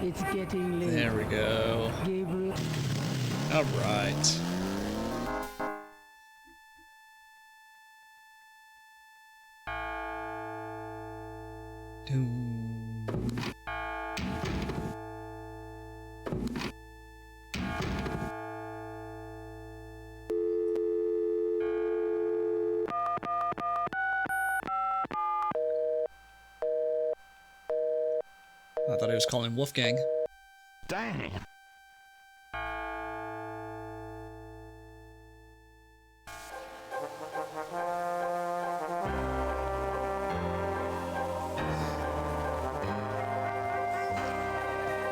It's getting late. There we go. Gabriel. All right. I thought he was calling Wolfgang. Dang.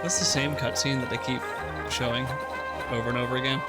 That's the same cutscene that they keep showing over and over again.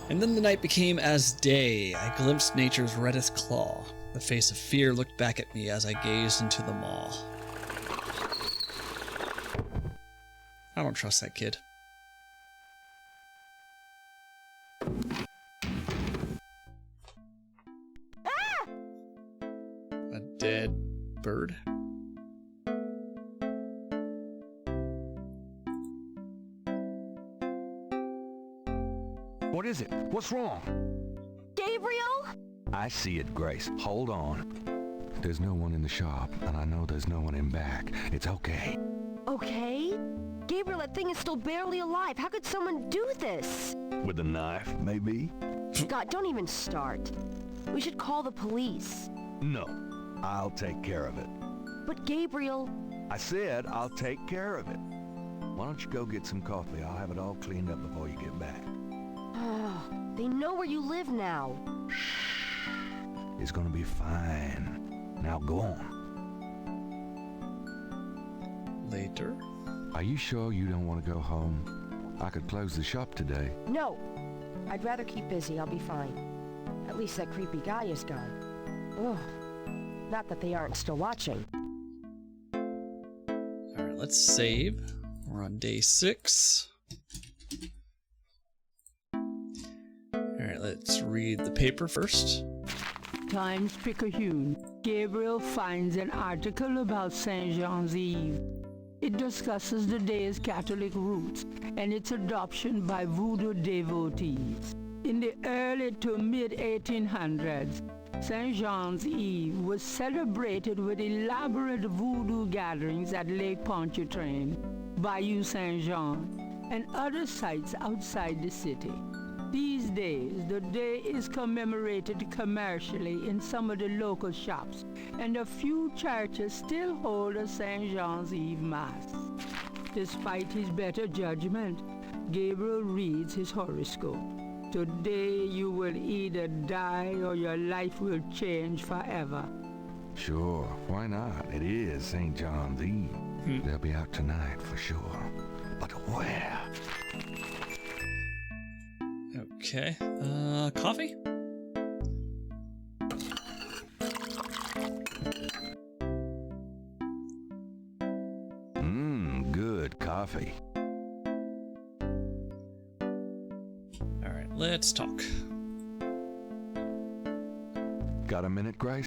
And then the night became as day. I glimpsed nature's reddest claw. The face of fear looked back at me as I gazed into the maw. I don't trust that kid. A dead bird? What is it? What's wrong? Gabriel? I see it, Grace. Hold on. There's no one in the shop, and I know there's no one in back. It's okay. Okay. Gabriel, that thing is still barely alive. How could someone do this? With a knife, maybe? God, don't even start. We should call the police. No. I'll take care of it. But Gabriel... I said I'll take care of it. Why don't you go get some coffee? I'll have it all cleaned up before you get back. They know where you live now. It's gonna be fine. Now go on. Later. Are you sure you don't want to go home? I could close the shop today. No. I'd rather keep busy. I'll be fine. At least that creepy guy is gone. Ugh. Not that they aren't still watching. Alright, let's save. We're on day 6. Alright, let's read the paper first. Times-Picayune. Gabriel finds an article about St. Jean's Eve. It discusses the day's Catholic roots and its adoption by voodoo devotees. In the early to mid-1800s, St. Jean's Eve was celebrated with elaborate voodoo gatherings at Lake Pontchartrain, Bayou St. Jean, and other sites outside the city. These days, the day is commemorated commercially in some of the local shops, and a few churches still hold a St. Jean's Eve Mass. Despite his better judgment, Gabriel reads his horoscope. Today you will either die or your life will change forever. Sure, why not? It is St. John's Eve. They'll be out tonight for sure. But where? Okay. Coffee? Good coffee. Alright, let's talk. Got a minute, Grace?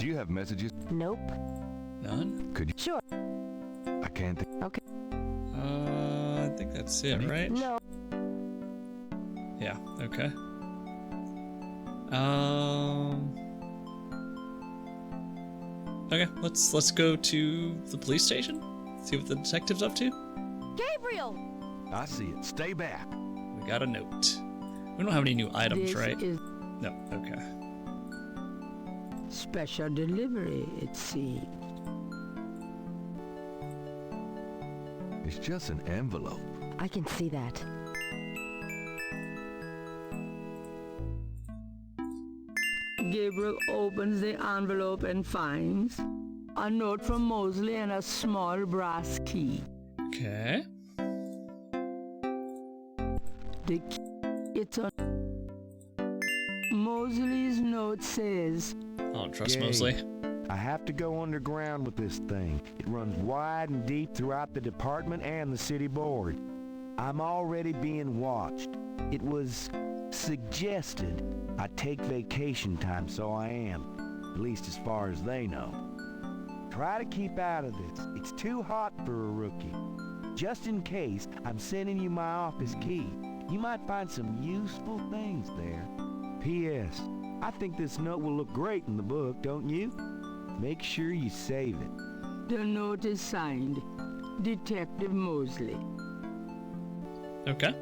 Do you have messages? Nope. None? Could you? Sure. I can't think. Okay. I think that's it, right? No. Yeah, okay. Okay, let's go to the police station. See what the detective's up to. Gabriel! I see it. Stay back. We got a note. We don't have any new items, This right? is No, okay. special delivery, it seems. It's just an envelope. I can see that. Gabriel opens the envelope and finds a note from Mosley and a small brass key. Okay. The key, it's on. Mosley's note says, I don't trust Yay. Mosley. I have to go underground with this thing. It runs wide and deep throughout the department and the city board. I'm already being watched. It was suggested I take vacation time, so I am. At least as far as they know. Try to keep out of this. It's too hot for a rookie. Just in case, I'm sending you my office key. You might find some useful things there. P.S. I think this note will look great in the book, don't you? Make sure you save it. the note is signed, Detective Mosley. Okay.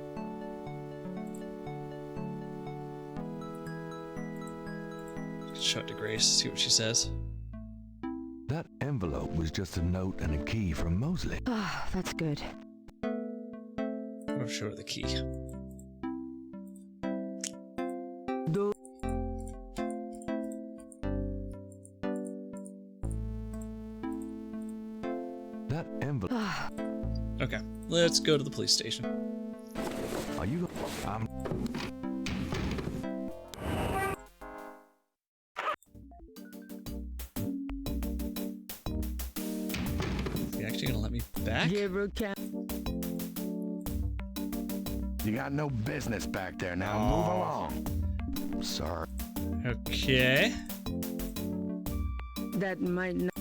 Show it to Grace, see what she says. That envelope was just a note and a key from Mosley. Ah, that's good. I'll show her the key. Though That envelope. Okay, let's go to the police station. Are you? I'm. Is he actually gonna let me back? Gabriel can You got no business back there now. Aw. Move along. Sorry. Okay. that might not.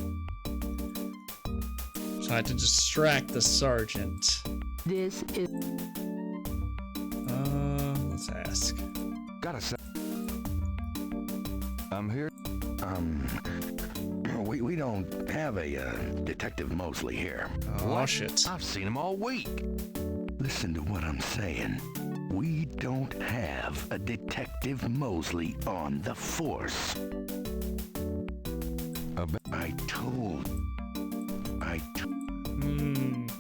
So I had to distract the sergeant. This is Let's ask. Gotta say. I'm here. We don't have a Detective Mosley here. Oh, shit. I've seen him all week. Listen to what I'm saying. We don't have a Detective Mosley on the force. I told.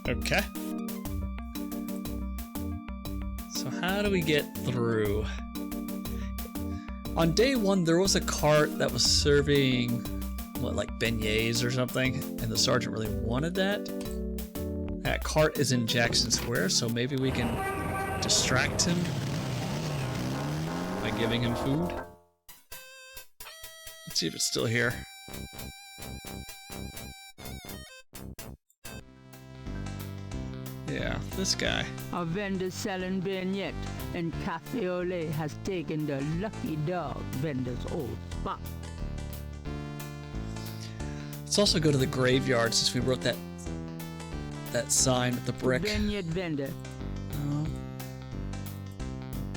Okay. So how do we get through? On day one, there was a cart that was serving, what, like beignets or something, and the sergeant really wanted that. That cart is in Jackson Square, so maybe we can distract him by giving him food. Let's see if it's still here. Yeah, this guy. a vendor selling vignette, and Cafe Ole has taken the Lucky Dog vendor's old spot. Let's also go to the graveyard since we wrote that sign with the brick. Vignette vendor.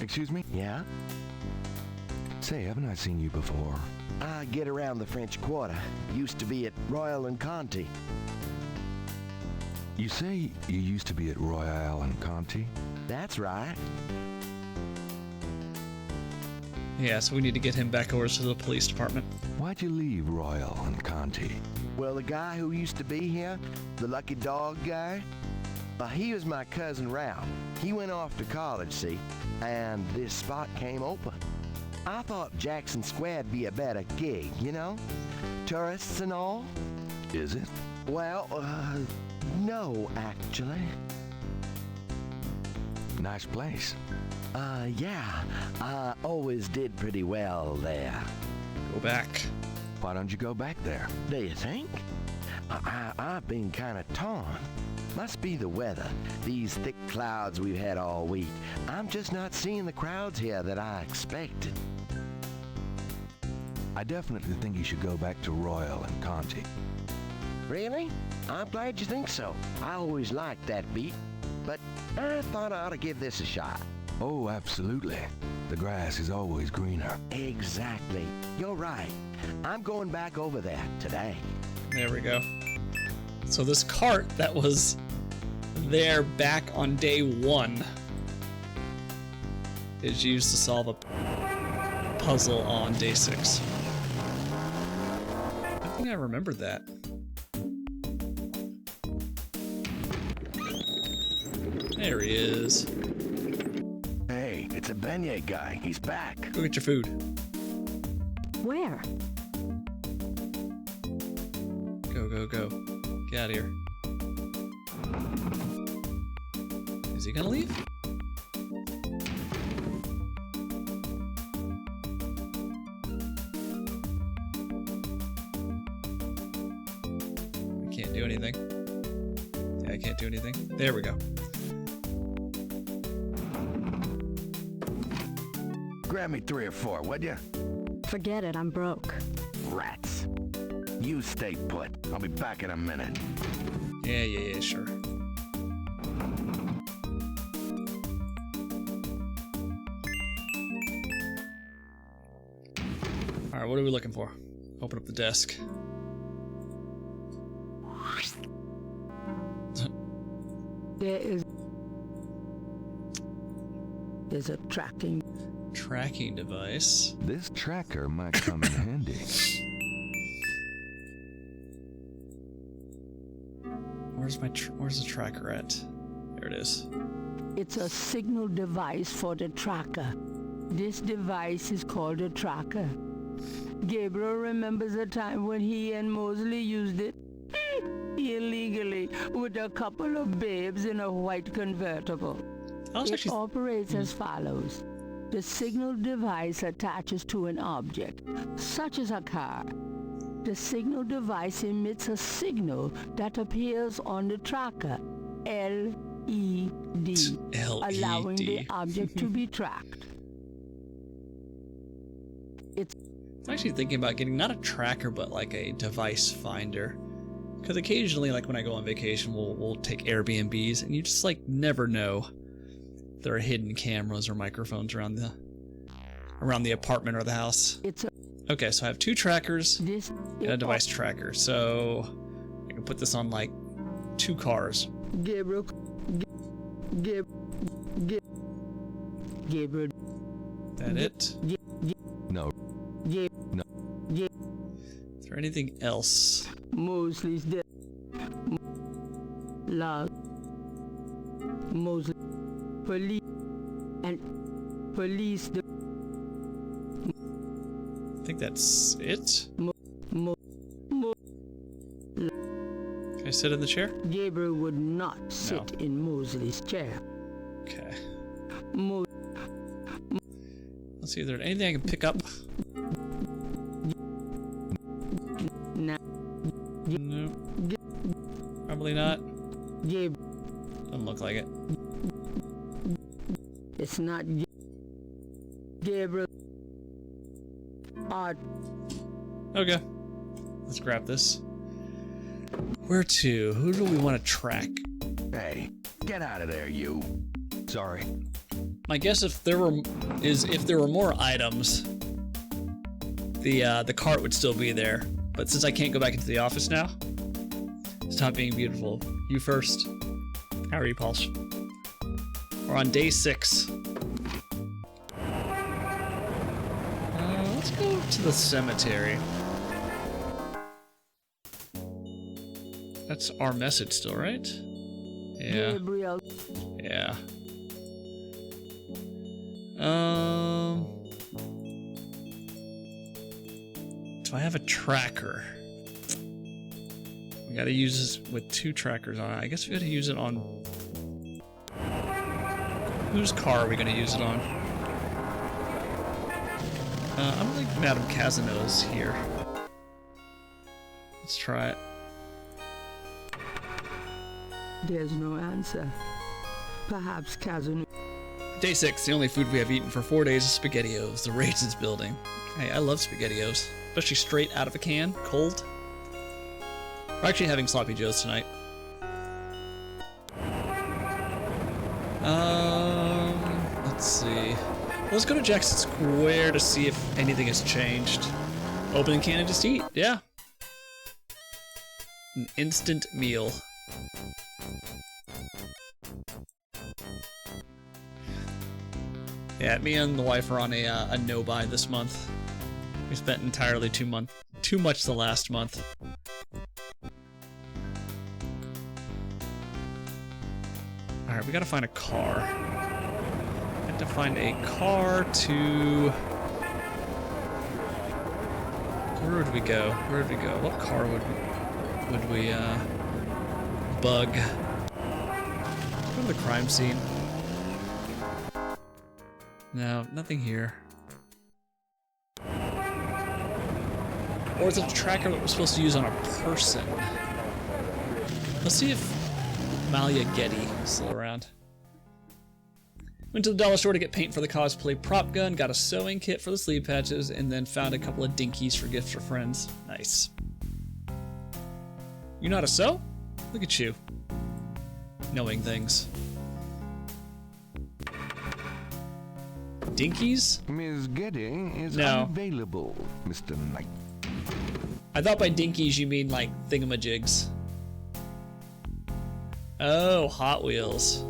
Excuse me? Yeah? Say, haven't I seen you before? I get around the French Quarter. Used to be at Royal and Conti. You say you used to be at Royale and Conti? That's right. Yeah, so we need to get him back over to the police department. Why'd you leave Royal and Conti? Well, the guy who used to be here, the Lucky Dog guy, he was my cousin Ralph. He went off to college, see, and this spot came open. I thought Jackson Square'd be a better gig, you know? Tourists and all. Is it? Well, no, actually. Nice place. Yeah, I always did pretty well there. Go back. Why don't you go back there? Do you think? I've been kind of torn. Must be the weather. These thick clouds we've had all week. I'm just not seeing the crowds here that I expected. I definitely think you should go back to Royal and Conti. Really? I'm glad you think so. I always liked that beat, but I thought I ought to give this a shot. Oh, absolutely. The grass is always greener. Exactly. You're right. I'm going back over there today. There we go. So this cart that was there back on day 1 is used to solve a puzzle on day 6. I think I remembered that. There he is. Hey, it's a beignet guy. He's back. Go get your food. Where? Go, go, go. Get out of here. Is he gonna leave? I can't do anything. Yeah, I can't do anything. There we go. Grab me 3 or 4, would ya? Forget it, I'm broke. Rats. You stay put. I'll be back in a minute. Yeah, sure. Alright, what are we looking for? Open up the desk. There's a tracking Device. This tracker might come in handy. Where's the tracker at? There it is. It's a signal device for the tracker. This device is called a tracker. Gabriel remembers a time when he and Mosley used it illegally with a couple of babes in a white convertible. It operates as follows. The signal device attaches to an object, such as a car. The signal device emits a signal that appears on the tracker, LED, allowing the object to be tracked. I'm actually thinking about getting not a tracker, but like a device finder. Because occasionally, like when I go on vacation, we'll take Airbnbs, and you just like never know if there are hidden cameras or microphones around the apartment or the house. Okay, so I have 2 trackers and a device tracker. So I can put this on like 2 cars. Gabriel. That it? No. Is there anything else? Mosley's dead. Mosley. Police. I think that's it. Can I sit in the chair? Gabriel would not sit in Mosley's chair. Okay. Let's see if there's anything I can pick up. Nope. Probably not. Doesn't look like it. It's not Gabriel. Okay. Let's grab this. Where to? Who do we want to track? Hey, get out of there, you. Sorry. My guess if there were more items, the cart would still be there. But since I can't go back into the office now, stop being beautiful. You first. How are you, Pulse? We're on day 6. Let's go to the cemetery. That's our message still, right? Yeah. Gabriel. Yeah. Do I have a tracker? We gotta use this with 2 trackers on it. I guess we gotta use it on... Whose car are we gonna use it on? I don't think Madame Casino's here. Let's try it. There's no answer. Perhaps Casino. Day 6, the only food we have eaten for 4 days is SpaghettiOs, the Raisins building. Hey, I love SpaghettiOs. especially straight out of a can, cold. We're actually having sloppy joes tonight. Let's see. Let's go to Jackson Square to see if anything has changed. Open a can and just eat, yeah. An instant meal. Yeah, me and the wife are on a no-buy this month. We spent entirely too much the last month. Alright, we gotta find a car. We have to find a car to... Where would we go? Where would we go? What car would we bug? Go to the crime scene. No, nothing here. Or is it a tracker that we're supposed to use on a person? Let's see if Malia Getty is still around. Went to the dollar store to get paint for the cosplay prop gun, got a sewing kit for the sleeve patches, and then found a couple of dinkies for gifts for friends. Nice. You know how to sew? Look at you. Knowing things. Dinkies? Miss Getty is No. unavailable, Mr. Knight. I thought by dinkies you mean like thingamajigs. Oh, Hot Wheels.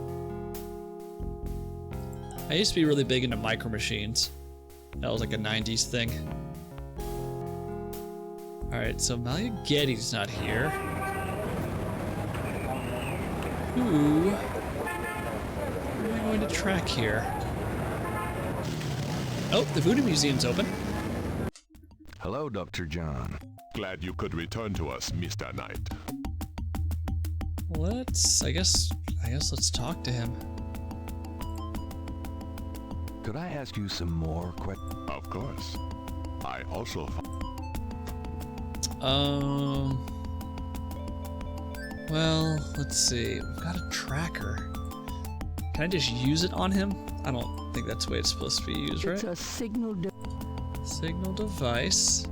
I used to be really big into micro machines. That was like a 90s thing. Alright, so Malia Getty's not here. Who am I going to track here? Oh, the Voodoo Museum's open. Hello, Dr. John. Glad you could return to us, Mr. Knight. I guess let's talk to him. Could I ask you some more questions? Of course. I also... Well, let's see. We've got a tracker. Can I just use it on him? I don't think that's the way it's supposed to be used, right? It's a signal. Signal device.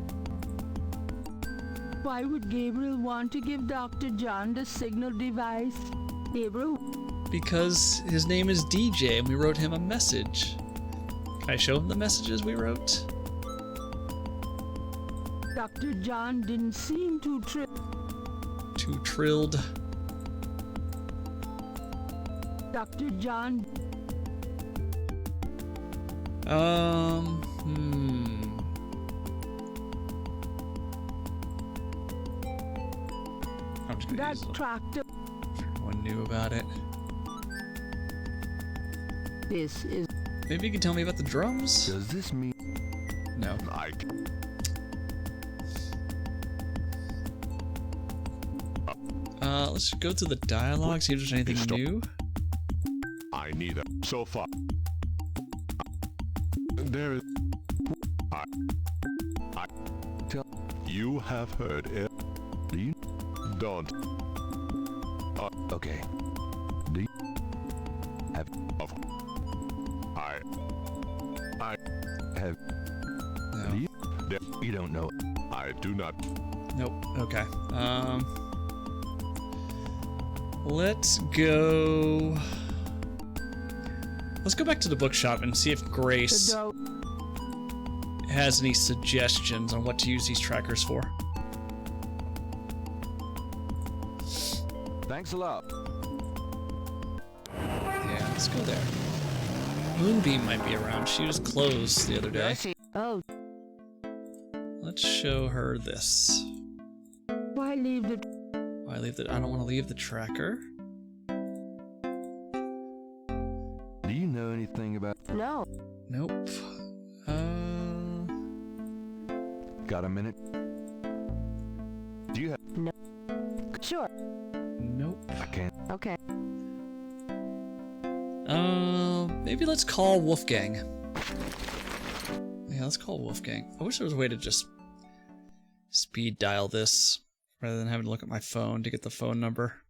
Why would Gabriel want to give Dr. John the signal device? Gabriel? Because his name is DJ and we wrote him a message. Can I show him the messages we wrote? Dr. John didn't seem too Too trilled. Dr. John. I'm just gonna That use it. tractor. Everyone knew about it. This is. Maybe you can tell me about the drums? Does this mean... No. Let's go through the dialogue, see if there's anything new. I need a... So far... There is... You have heard it. Do you... Don't... Okay. Do you... Have... Of... I Have... No. Do you... You don't know. I do not... Nope. Okay. Let's go... Let's go back to the bookshop and see if Grace has any suggestions on what to use these trackers for. Thanks a lot. Yeah, let's go there. Moonbeam might be around. She was closed the other day. Oh. Let's show her this. Why leave the... Why leave the... I don't want to leave the tracker. Do you know anything about... No. Nope. Got a minute? Do you have... No. Sure. Nope. I can't... Okay. Maybe let's call Wolfgang. Yeah, let's call Wolfgang. I wish there was a way to just speed dial this rather than having to look at my phone to get the phone number.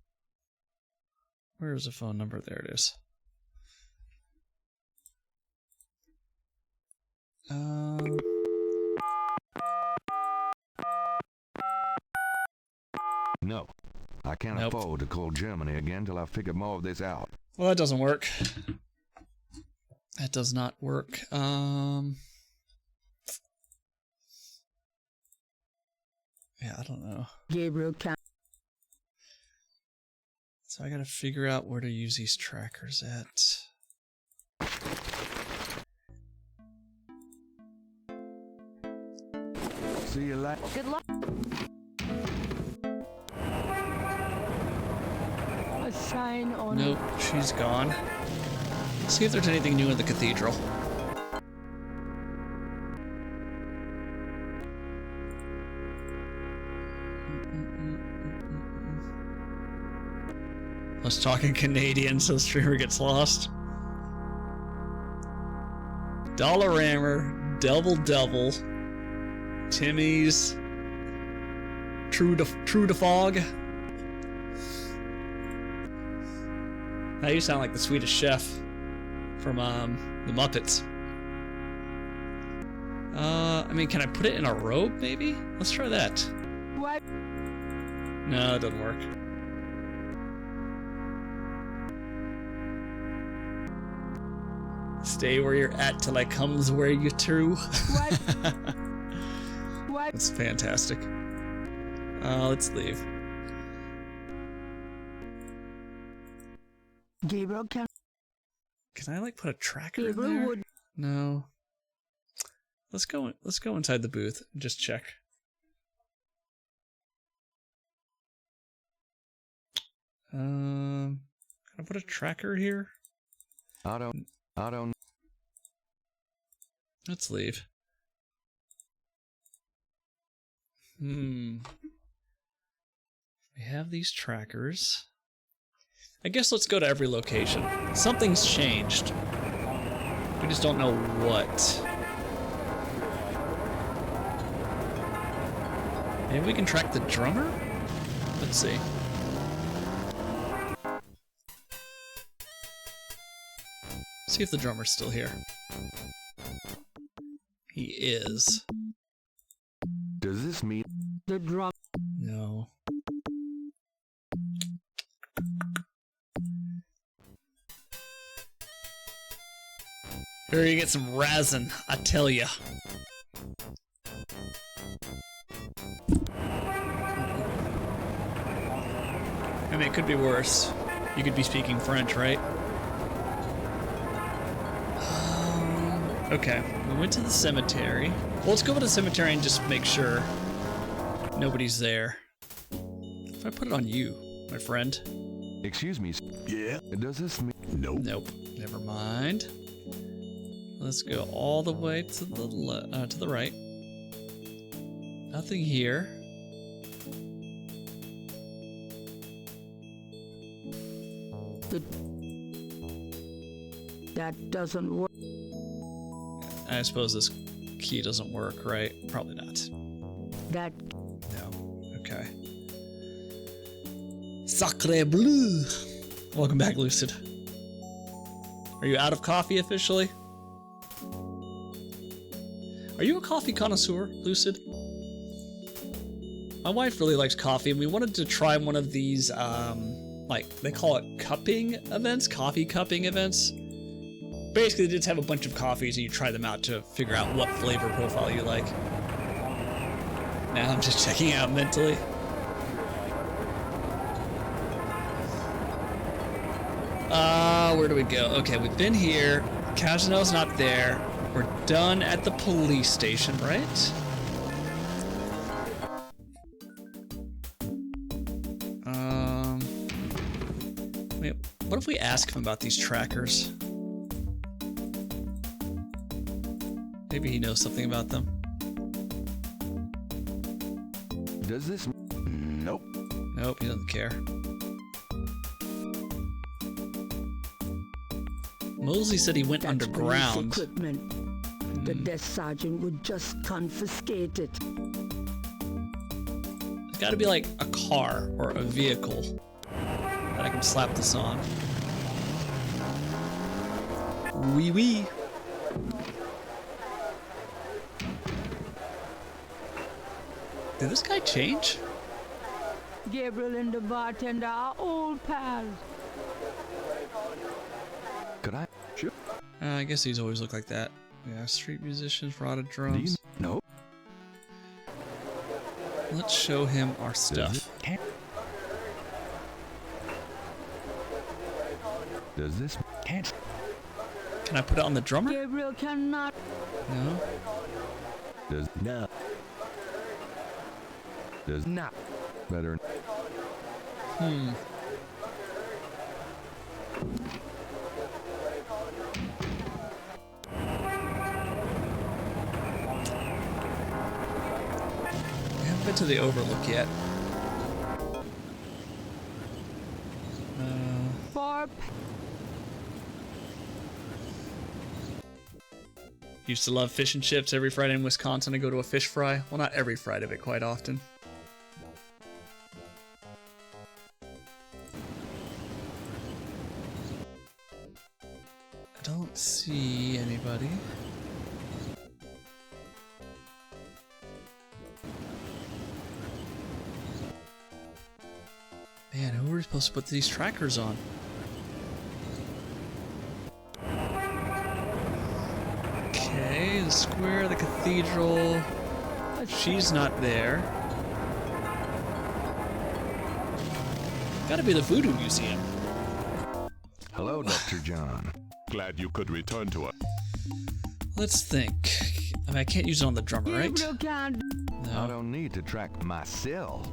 Where is the phone number? There it is. No, I can't afford to call Germany again till I figure more of this out. Well, that doesn't work. That does not work. Yeah, I don't know. Gabriel can. So I gotta figure out where to use these trackers at. See you later. Good luck. A sign on. Nope, she's gone. Let's see if there's anything new in the cathedral. Let's talk in Canadian so the streamer gets lost. Dollarhammer, Double, Timmy's, True to Fog. Now you sound like the Swedish chef from the Muppets. I mean, can I put it in a robe, maybe? Let's try that. What? No, it doesn't work. Stay where you're at till I comes where you're through. What? What? That's fantastic. Let's leave. Gabriel can. Can I like put a tracker in Gabriel there? would. No. Let's go inside the booth and just check. Can I put a tracker here? I don't. Let's leave. We have these trackers. I guess let's go to every location. Something's changed. We just don't know what. Maybe we can track the drummer? Let's see. See if the drummer's still here. He is. Does this mean The drum. No. Here you get some razzin', I tell ya. I mean, it could be worse. You could be speaking French, right? Okay, we went to the cemetery. Well, let's go to the cemetery and just make sure nobody's there. If I put it on you, my friend. Excuse me. Yeah. Does this mean? Nope. Nope. Never mind. Let's go all the way to the right. Nothing here. That doesn't work. I suppose this key doesn't work, right? Probably not. That. No. Okay. Sacre bleu! Welcome back, Lucid. Are you out of coffee officially? Are you a coffee connoisseur, Lucid? My wife really likes coffee, and we wanted to try one of these, like, they call it cupping events, coffee cupping events. Basically, they just have a bunch of coffees, and you try them out to figure out what flavor profile you like. Now I'm just checking out mentally. Where do we go? Okay, we've been here. Casino's not there. We're done at the police station, right? Wait, what if we ask him about these trackers? Maybe he knows something about them. Does this? Nope. Nope, he doesn't care. Mosley said he went That's underground. police equipment. The desk sergeant would just confiscate it. It's got to be like a car or a vehicle that I can slap this on. Wee wee. Did this guy change? Gabriel and the bartender are old pals. Could I? Sure. I guess these always look like that. Yeah, street musicians, rotted Do you drums. know? Let's show him our stuff. Does this can't? Can I put it on the drummer? Gabriel cannot. No. Does no? Does not better? I haven't been to the Overlook yet. For Used to love fish and chips. Every Friday in Wisconsin I go to a fish fry. Well, not every Friday, but quite often. I don't see anybody. Man, who are we supposed to put these trackers on? Okay, the square, the cathedral. She's not there. Gotta be the Voodoo Museum. Hello, Dr. John. Glad you could return to us. Let's think. I mean, I can't use it on the drummer, right? Gabriel can't. I No. don't need to track myself.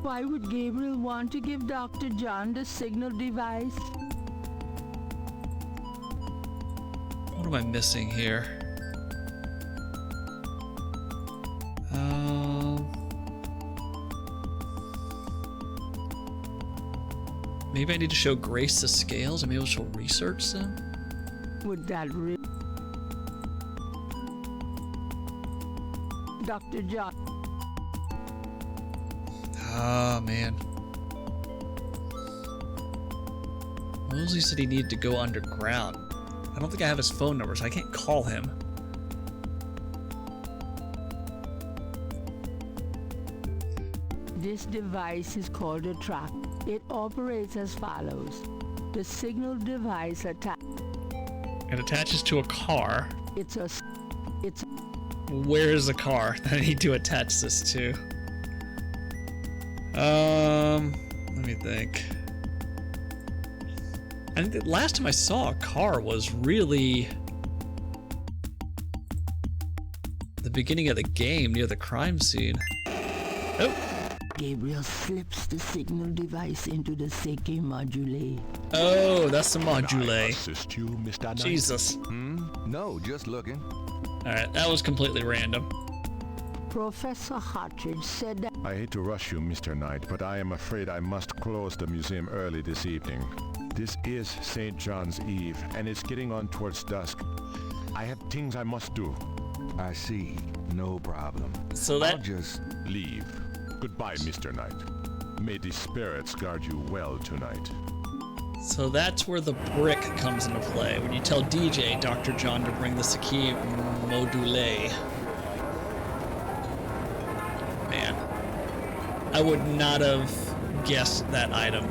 Why would Gabriel want to give Dr. John the signal device? What am I missing here? Maybe I need to show Grace the scales and maybe she'll research them? Would that really? Dr. John. Oh, man. Mosley said he needed to go underground. I don't think I have his phone number, so I can't call him. This device is called a track. It operates as follows. The signal device It attaches to a car. it's Where is the car that I need to attach this to? Let me think. I think the last time I saw a car was really the beginning of the game near the crime scene. Oh, Gabriel slips the signal device into the Seike module. oh, that's the Can I module. assist you, Mr. Knight? Jesus. No, just looking. Alright, that was completely random. Professor Hartridge said that I hate to rush you, Mr. Knight, but I am afraid I must close the museum early this evening. This is St. John's Eve, and it's getting on towards dusk. I have things I must do. I see. No problem. So I'll that just Leave. Goodbye, Mr. Knight. May the spirits guard you well tonight. So that's where the brick comes into play, when you tell DJ, Dr. John, to bring the Seike module. Man, I would not have guessed that item.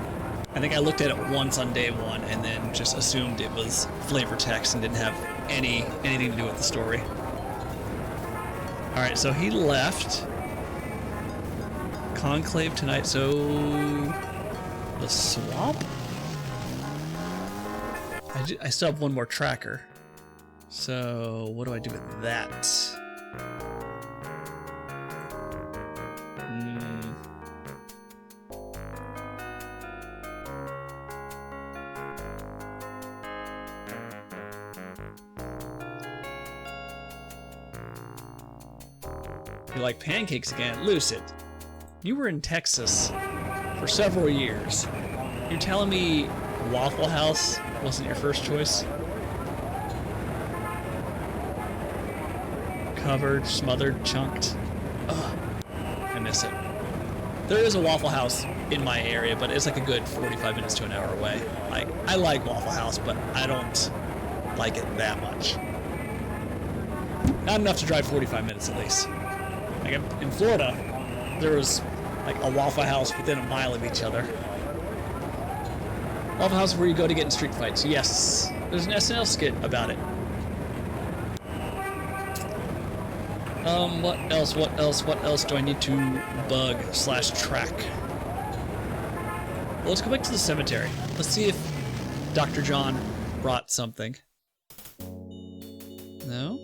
I think I looked at it once on day one and then just assumed it was flavor text and didn't have anything to do with the story. Alright, so he left. Conclave tonight, so the swamp? I still have one more tracker. So what do I do with that? You like pancakes again? Lucid, you were in Texas for several years. You're telling me Waffle House wasn't your first choice? Covered, smothered, chunked. Ugh, I miss it. There is a Waffle House in my area, but it's like a good 45 minutes to an hour away. I like Waffle House, but I don't like it that much. Not enough to drive 45 minutes at least. Like in Florida, there was like a Waffle House within a mile of each other. Waffle House is where you go to get in street fights. Yes, there's an SNL skit about it. What else? What else do I need to bug/track? Well, let's go back to the cemetery. Let's see if Dr. John brought something. No?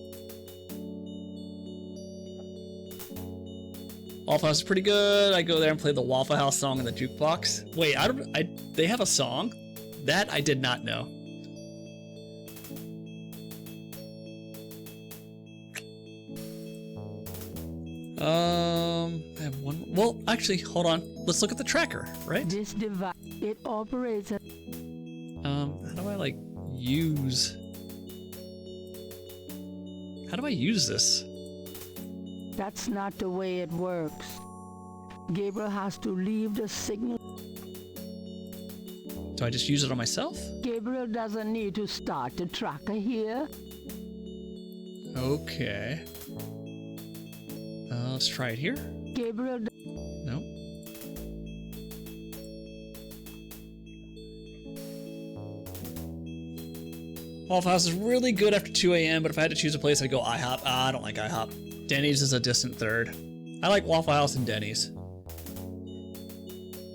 Waffle House is pretty good. I go there and play the Waffle House song in the jukebox. Wait, they have a song? That I did not know. I have one. Well, actually, hold on. Let's look at the tracker, right? This device, it operates. How do I like use? How do I use this? That's not the way it works. Gabriel has to leave the signal. Do I just use it on myself? Gabriel doesn't need to start the tracker here. Okay. Let's try it here. Gabriel. No. Waffle House is really good after 2 a.m., but if I had to choose a place, I'd go IHOP. I don't like IHOP. Denny's is a distant third. I like Waffle House and Denny's.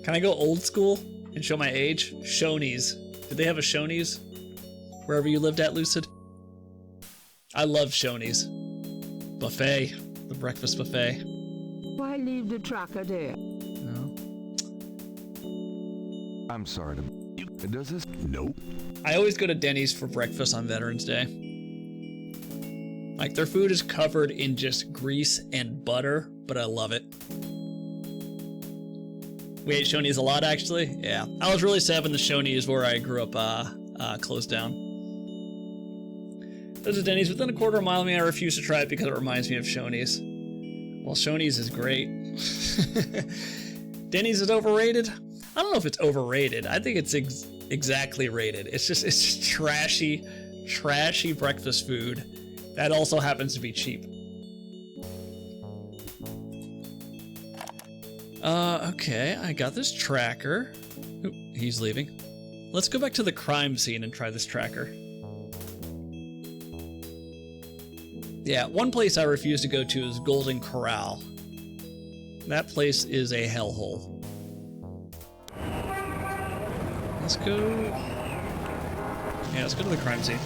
Can I go old school and show my age? Shoney's. Did they have a Shoney's wherever you lived at, Lucid? I love Shoney's. Buffet. The breakfast buffet. Why leave the tracker there? No. I'm sorry to... Does this? Nope. I always go to Denny's for breakfast on Veterans Day. Like, their food is covered in just grease and butter, but I love it. We ate Shoney's a lot, actually. Yeah. I was really sad when the Shoney's where I grew up closed down. There's a Denny's within a quarter mile of me. I refuse to try it because it reminds me of Shoney's. Well, Shoney's is great. Denny's is overrated? I don't know if it's overrated. I think it's exactly rated. It's just trashy breakfast food that also happens to be cheap. Okay, I got this tracker. Oop, he's leaving. Let's go back to the crime scene and try this tracker. Yeah, one place I refuse to go to is Golden Corral. That place is a hellhole. Let's go... Yeah, let's go to the crime scene.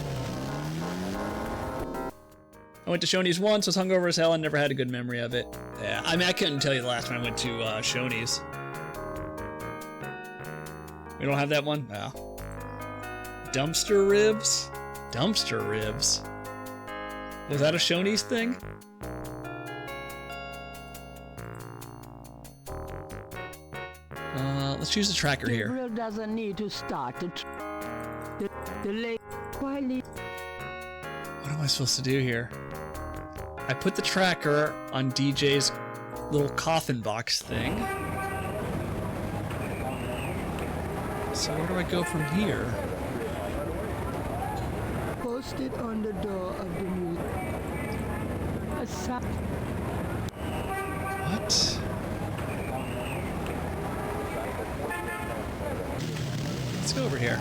I went to Shoney's once, was hungover as hell, and never had a good memory of it. Yeah, I mean, I couldn't tell you the last time I went to Shoney's. We don't have that one? No. Dumpster ribs? Dumpster ribs? Was that a Shoney's thing? Let's choose the tracker here. Gabriel doesn't need to start Why leave? What am I supposed to do here? I put the tracker on DJ's little coffin box thing. So where do I go from here? Posted on the door of the new. What? Let's go over here.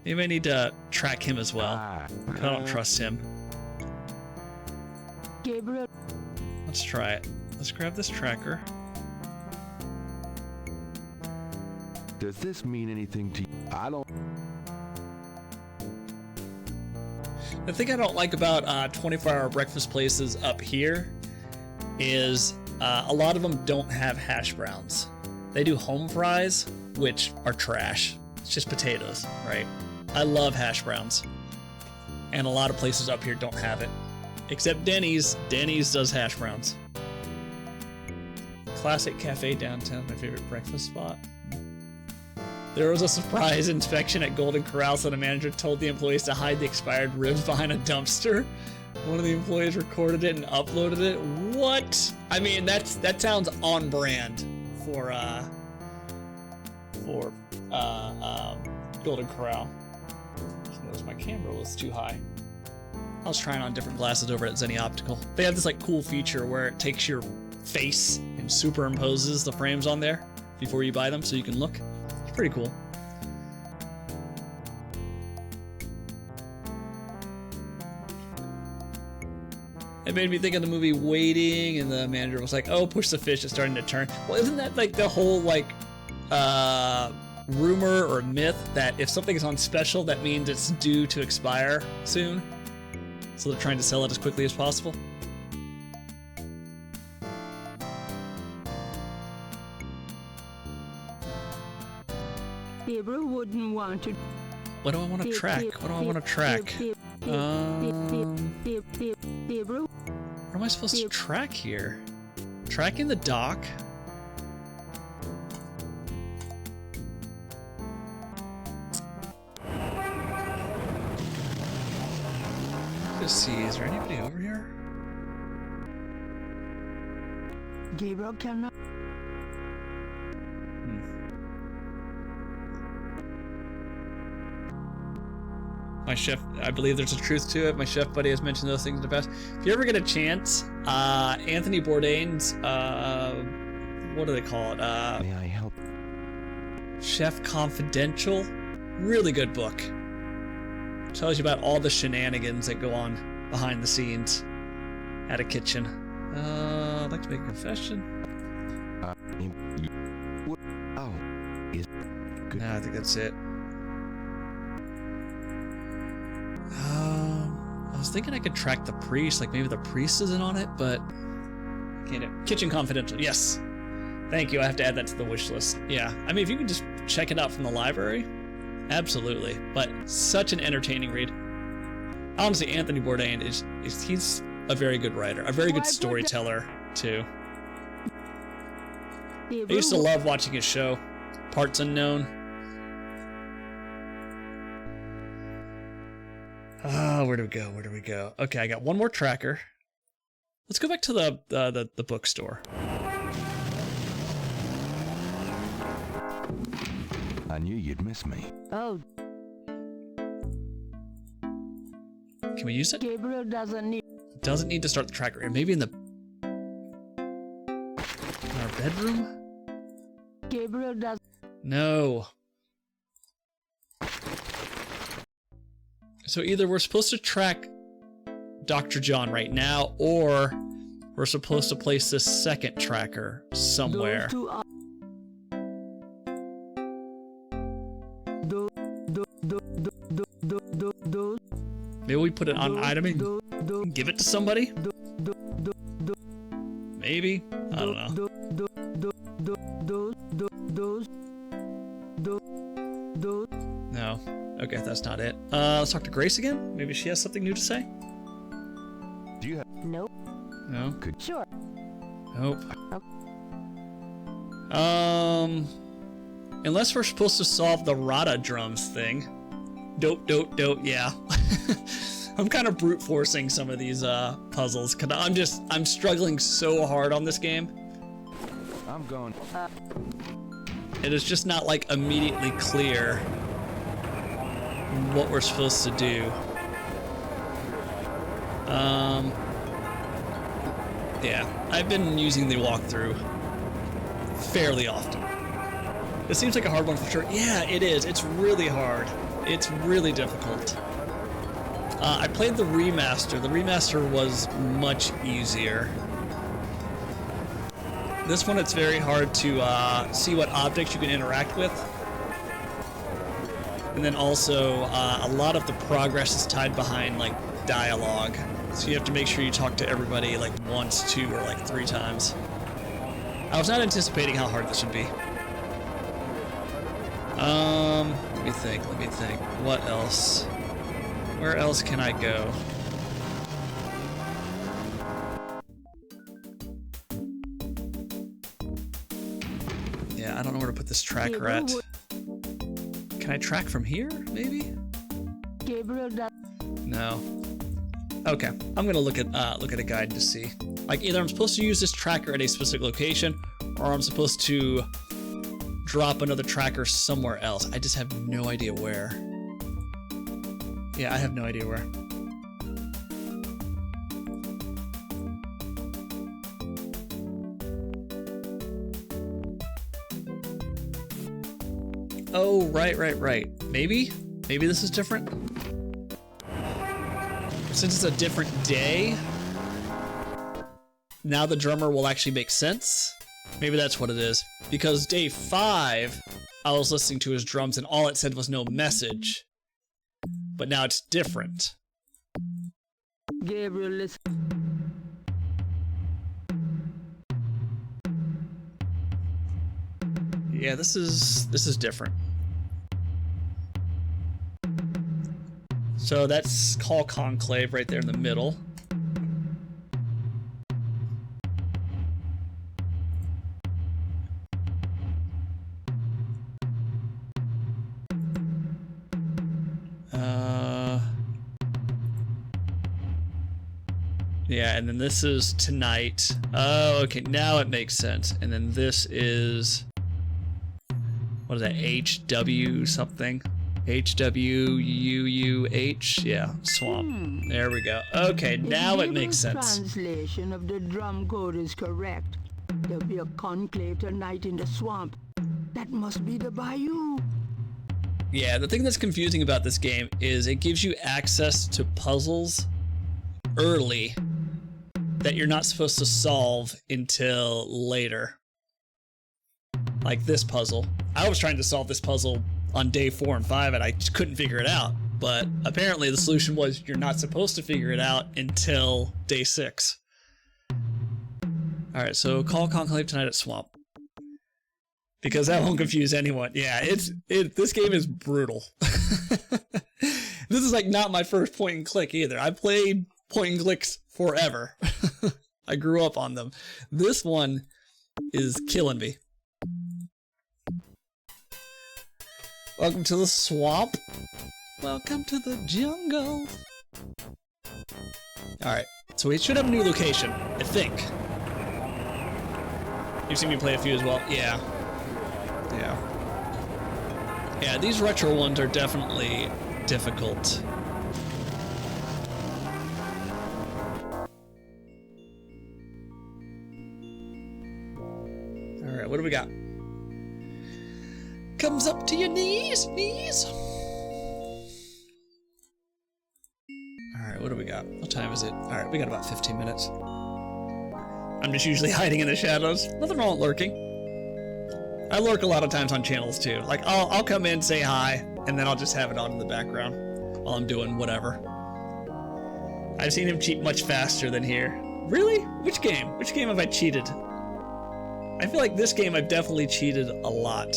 Maybe I need to track him as well. I don't trust him. Gabriel. Let's try it. Let's grab this tracker. Does this mean anything to you? I don't... The thing I don't like about 24-hour breakfast places up here is a lot of them don't have hash browns. They do home fries, which are trash. It's just potatoes, right? I love hash browns. And a lot of places up here don't have it. Except Denny's. Denny's does hash browns. Classic Cafe downtown, my favorite breakfast spot. There was a surprise inspection at Golden Corral, so the manager told the employees to hide the expired ribs behind a dumpster. One of the employees recorded it and uploaded it. What? I mean, that sounds on brand for Golden Corral. Just noticed my camera was too high. I was trying on different glasses over at Zenny Optical. They have this like cool feature where it takes your face and superimposes the frames on there before you buy them so you can look. It's pretty cool. It made me think of the movie Waiting, and the manager was like, oh, push the fish, it's starting to turn. Well, isn't that like the whole like rumor or myth that if something is on special, that means it's due to expire soon? So they're trying to sell it as quickly as possible? Gabriel wouldn't want to. What do I want to track? What do I want to track? Gabriel. What am I supposed to track here? Tracking the dock? Let's see, is there anybody over here? Gabriel cannot. My chef, I believe there's a truth to it. My chef buddy has mentioned those things in the past. If you ever get a chance, Anthony Bourdain's, what do they call it? May I help? Chef Confidential. Really good book. Tells you about all the shenanigans that go on behind the scenes at a kitchen. I'd like to make a confession. No, I think that's it. I was thinking I could track the priest, like maybe the priest isn't on it, but can't do. Kitchen Confidential, yes. Thank you, I have to add that to the wish list. Yeah, I mean, if you can just check it out from the library, absolutely. But such an entertaining read. Honestly, Anthony Bourdain he's a very good writer, a very good storyteller too. I used to love watching his show, Parts Unknown. Oh, where do we go? Where do we go? Okay, I got one more tracker. Let's go back to the bookstore. I knew you'd miss me. Oh. Can we use it? Gabriel doesn't need. Doesn't need to start the tracker. Maybe in our bedroom? Gabriel does. No. So either we're supposed to track Dr. John right now, or we're supposed to place this second tracker somewhere. Maybe we put it on an item and give it to somebody? Maybe? I don't know. No. Okay, that's not it. Let's talk to Grace again. Maybe she has something new to say. Do you have? Nope. No. Sure. Nope. Unless we're supposed to solve the Rada drums thing. Dope. Yeah. I'm kind of brute forcing some of these puzzles because I'm struggling so hard on this game. I'm going. It is just not like immediately clear what we're supposed to do. Yeah, I've been using the walkthrough fairly often. It seems like a hard one for sure. Yeah, it is. It's really hard. It's really difficult. I played the remaster. The remaster was much easier. This one, it's very hard to see what objects you can interact with. And then also, a lot of the progress is tied behind, like, dialogue. So you have to make sure you talk to everybody, like, once, 2, or, like, 3 times. I was not anticipating how hard this would be. Let me think. What else? Where else can I go? Yeah, I don't know where to put this tracker at. Can I track from here, maybe? Gabriel does. No. Okay, I'm gonna look at a guide to see. Like, either I'm supposed to use this tracker at a specific location, or I'm supposed to drop another tracker somewhere else. I just have no idea where. Yeah, I have no idea where. Oh, right. Maybe this is different. Since it's a different day, now the drummer will actually make sense. Maybe that's what it is. Because day 5, I was listening to his drums and all it said was no message. But now it's different. Gabriel, listen. Yeah, this is different. So that's Call Conclave right there in the middle. Yeah, and then this is Tonight. Oh, okay, now it makes sense. And then this is, what is that, HW something? HWUUH? Yeah, Swamp. There we go. Okay, now it makes sense. Translation of the drum code is correct. There'll be a conclave tonight in the swamp. That must be the bayou. Yeah, the thing that's confusing about this game is it gives you access to puzzles early that you're not supposed to solve until later. Like this puzzle. I was trying to solve this puzzle on day 4 and 5 and I just couldn't figure it out. But apparently the solution was you're not supposed to figure it out until day 6. Alright, so call Conclave tonight at Swamp. Because that won't confuse anyone. Yeah, this game is brutal. This is like not my first point and click either. I played point and clicks forever. I grew up on them. This one is killing me. Welcome to the swamp. Welcome to the jungle. Alright, so we should have a new location, I think. You've seen me play a few as well? Yeah. Yeah, these retro ones are definitely difficult. Alright, what do we got? Comes up to your knees. Alright, what do we got? What time is it? Alright, we got about 15 minutes. I'm just usually hiding in the shadows. Nothing wrong with lurking. I lurk a lot of times on channels too. Like, I'll come in, say hi, and then I'll just have it on in the background while I'm doing whatever. I've seen him cheat much faster than here. Really? Which game? Which game have I cheated? I feel like this game I've definitely cheated a lot.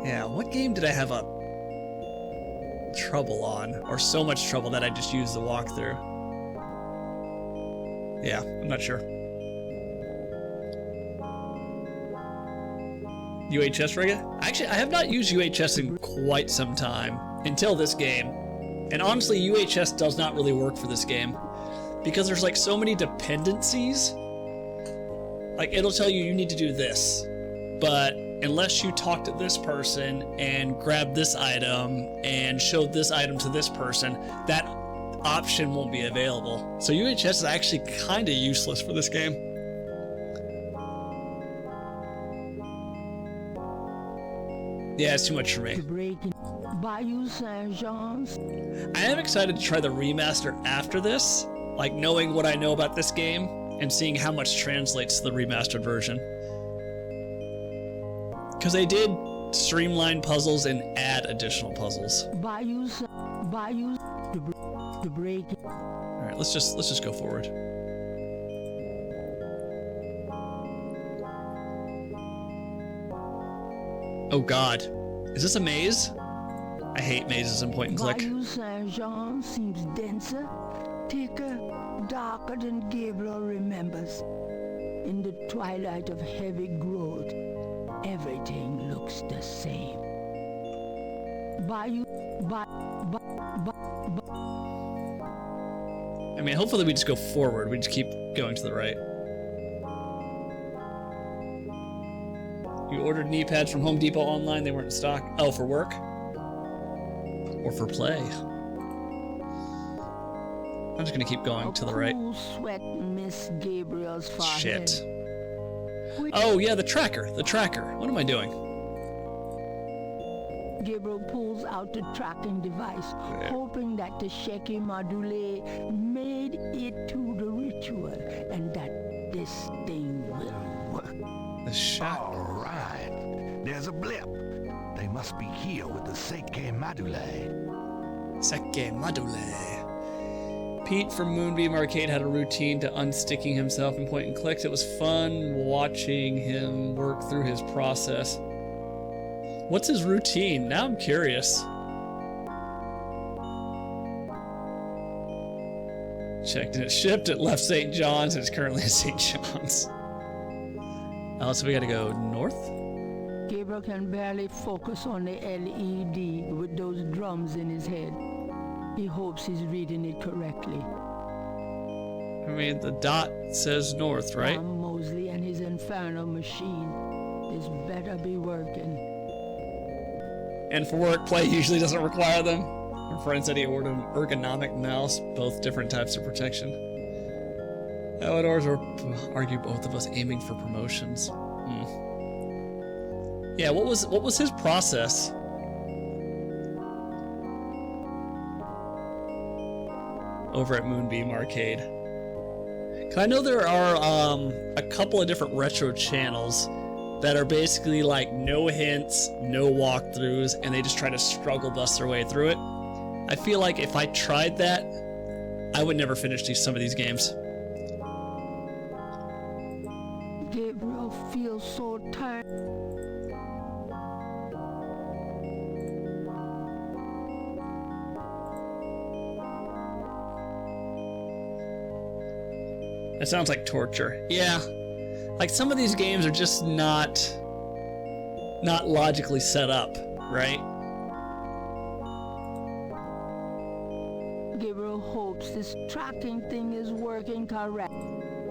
Yeah, what game did I have a trouble on? Or so much trouble that I just used the walkthrough? Yeah, I'm not sure. UHS rigger? Actually, I have not used UHS in quite some time. Until this game. And honestly, UHS does not really work for this game. Because there's like so many dependencies. Like, it'll tell you you need to do this. But unless you talk to this person and grab this item and show this item to this person, that option won't be available. So UHS is actually kind of useless for this game. Yeah, it's too much for me. Bayou Saint-Jean's. I am excited to try the remaster after this, like knowing what I know about this game and seeing how much translates to the remastered version. Because they did streamline puzzles and add additional puzzles. Bayou to break. All right, let's just go forward. Oh God, is this a maze? I hate mazes in point and click. Bayou Saint-Jean seems denser, thicker, darker than Gabriel remembers. In the twilight of heavy growth, everything looks the same. I mean, hopefully we just go forward. We just keep going to the right. You ordered knee pads from Home Depot online. They weren't in stock. Oh, for work? Or for play? I'm just gonna keep going to the right. Sweat Miss Gabriel's forehead. Shit. Oh, yeah, the tracker. The tracker. What am I doing? Gabriel pulls out the tracking device, hoping that the shaky module made it to the ritual and that this thing will work. The shack. All right. There's a blip. They must be here with the Seke Madule. Seke Madule. Pete from Moonbeam Arcade had a routine to unsticking himself in point and clicks. It was fun watching him work through his process. What's his routine? Now I'm curious. Checked and it shipped. It left St. John's and it's currently in St. John's. Oh, so we gotta go north? Gabriel can barely focus on the LED with those drums in his head. He hopes he's reading it correctly. I mean, the dot says north, right? Tom Mosley and his infernal machine. This better be working. And for work, play usually doesn't require them. My friend said he ordered an ergonomic mouse, both different types of protection. I would argue both of us aiming for promotions. Yeah, what was his process? Over at Moonbeam Arcade. 'Cause I know there are a couple of different retro channels that are basically like no hints, no walkthroughs, and they just try to struggle bust their way through it. I feel like if I tried that, I would never finish some of these games. Gabriel feels so tired. That sounds like torture. Yeah. Like some of these games are just not logically set up, right? Gabriel hopes this tracking thing is working correct.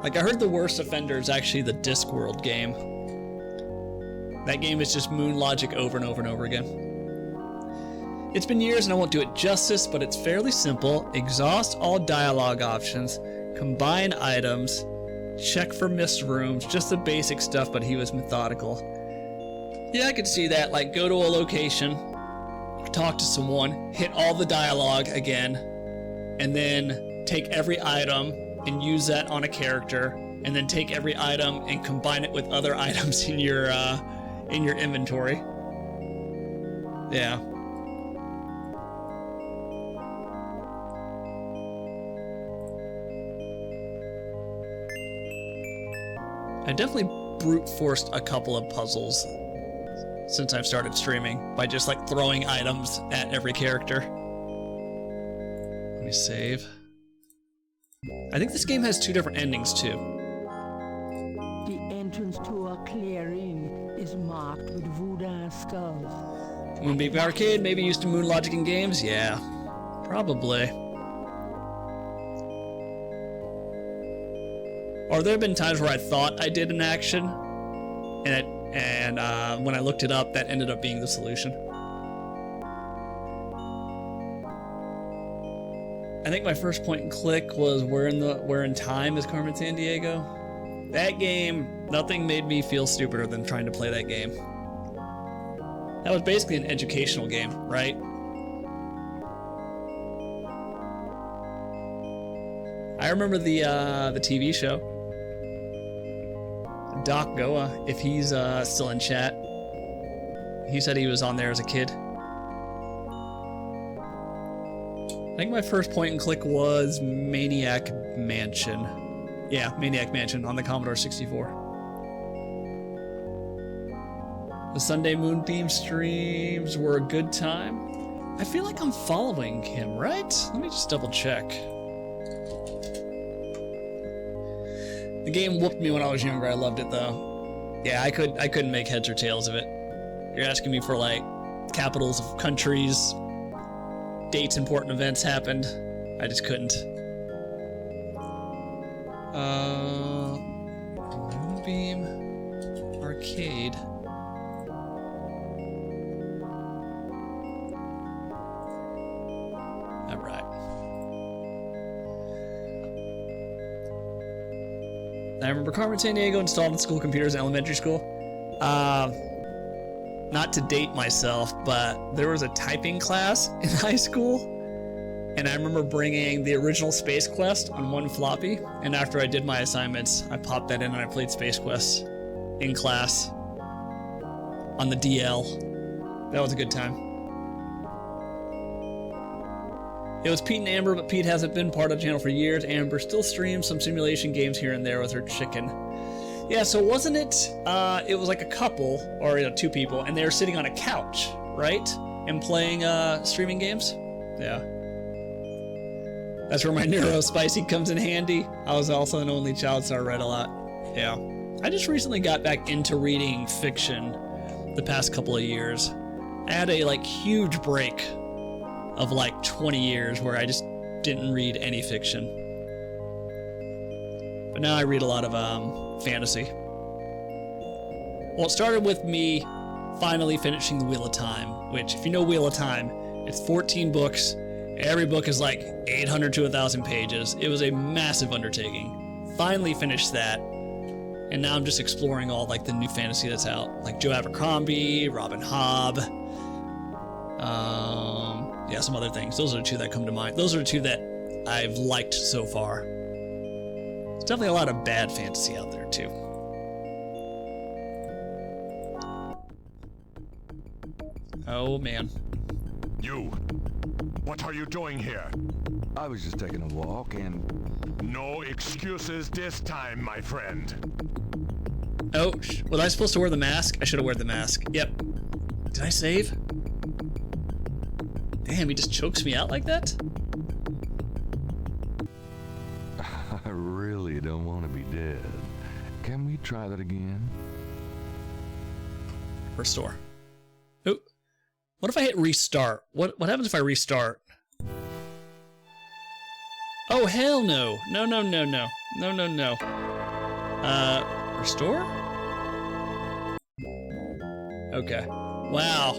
Like I heard the worst offender is actually the Discworld game. That game is just Moon logic over and over and over again. It's been years and I won't do it justice, but it's fairly simple. Exhaust all dialogue options, combine items, check for missed rooms, just the basic stuff, but he was methodical. Yeah, I could see that. Like go to a location, talk to someone, hit all the dialogue again, and then take every item and use that on a character, and then take every item and combine it with other items in your inventory. Yeah. I definitely brute forced a couple of puzzles since I've started streaming by just like throwing items at every character. Let me save. I think this game has two different endings too. The entrance to a clearing is marked with Voodoo skulls. Moonbeam Arcade, maybe used to Moon Logic in games? Yeah, probably. Or there have been times where I thought I did an action, and when I looked it up, that ended up being the solution. I think my first point and click was Where in Time is Carmen Sandiego. That game, nothing made me feel stupider than trying to play that game. That was basically an educational game, right? I remember the TV show. Doc Goa, if he's still in chat. He said he was on there as a kid. I think my first point and click was Maniac Mansion. Yeah, Maniac Mansion on the Commodore 64. The Sunday Moonbeam streams were a good time. I feel like I'm following him, right? Let me just double check. The game whooped me when I was younger. I loved it though. Yeah, I couldn't make heads or tails of it. You're asking me for like capitals of countries, dates important events happened. I just couldn't. Moonbeam Arcade. I remember Carmen Sandiego installed in school computers in elementary school. Not to date myself, but there was a typing class in high school, and I remember bringing the original Space Quest on one floppy, and after I did my assignments, I popped that in and I played Space Quest in class on the DL. That was a good time. It was Pete and Amber, but Pete hasn't been part of the channel for years. Amber still streams some simulation games here and there with her chicken. Yeah, so wasn't it, it was like a couple, or two people, and they were sitting on a couch, right? And playing streaming games? Yeah. That's where my neurospicy comes in handy. I was also an only child, so I read a lot. Yeah. I just recently got back into reading fiction the past couple of years. I had a huge break of 20 years where I just didn't read any fiction. But now I read a lot of fantasy. Well, it started with me finally finishing The Wheel of Time, which, if you know Wheel of Time, it's 14 books. Every book is 800 to 1,000 pages. It was a massive undertaking. Finally finished that. And now I'm just exploring all the new fantasy that's out, like Joe Abercrombie, Robin Hobb, yeah, some other things. Those are the two that come to mind. Those are the two that I've liked so far. There's definitely a lot of bad fantasy out there too. Oh man. You! What are you doing here? I was just taking a walk and... No excuses this time, my friend. Oh, was I supposed to wear the mask? I should have worn the mask. Yep. Did I save? Damn, he just chokes me out like that? I really don't want to be dead. Can we try that again? Restore. Oh, what if I hit restart? What happens if I restart? Oh, hell no. No, no, no, no. No, no, no. Restore? Okay. Wow.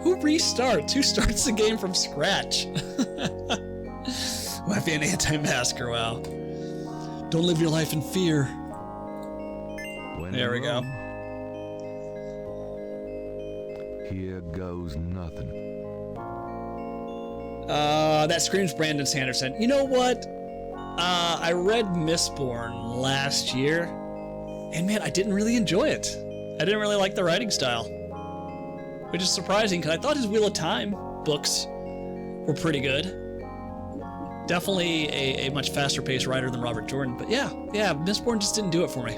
Who restarts? Who starts the game from scratch? Might be an anti-masker, wow. Don't live your life in fear. There we go. Here goes nothing. That screams Brandon Sanderson. You know what? I read Mistborn last year, and man, I didn't really enjoy it. I didn't really like the writing style, which is surprising because I thought his Wheel of Time books were pretty good. Definitely a much faster paced writer than Robert Jordan, but yeah, Mistborn just didn't do it for me.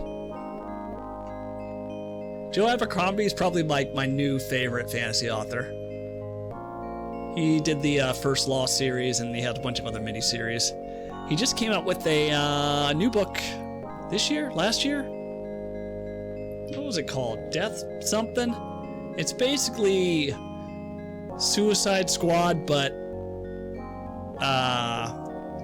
Joe Abercrombie is probably my new favorite fantasy author. He did the First Law series, and he had a bunch of other miniseries. He just came out with a new book last year? What was it called? Death something? It's basically Suicide Squad, but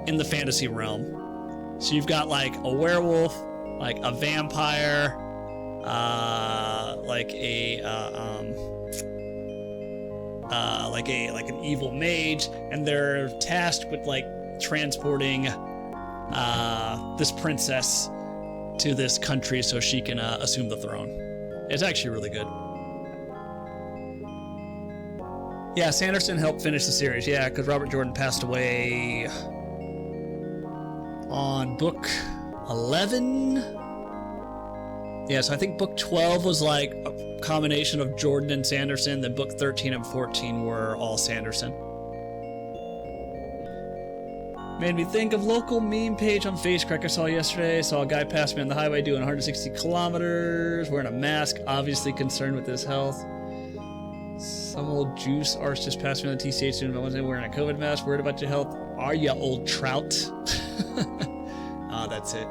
in the fantasy realm. So you've got a werewolf, a vampire, an evil mage, and they're tasked with transporting this princess to this country so she can assume the throne. It's actually really good. Yeah, Sanderson helped finish the series. Yeah, because Robert Jordan passed away on book 11. Yeah, so I think book 12 was a combination of Jordan and Sanderson. Then book 13 and 14 were all Sanderson. Made me think of local meme page on Facecrack I saw yesterday. Saw a guy pass me on the highway doing 160 kilometers, wearing a mask, obviously concerned with his health. Some old juice arse just passed me on the TCH doing Wednesday wearing a COVID mask, worried about your health. Are ya, old trout? Ah, that's it.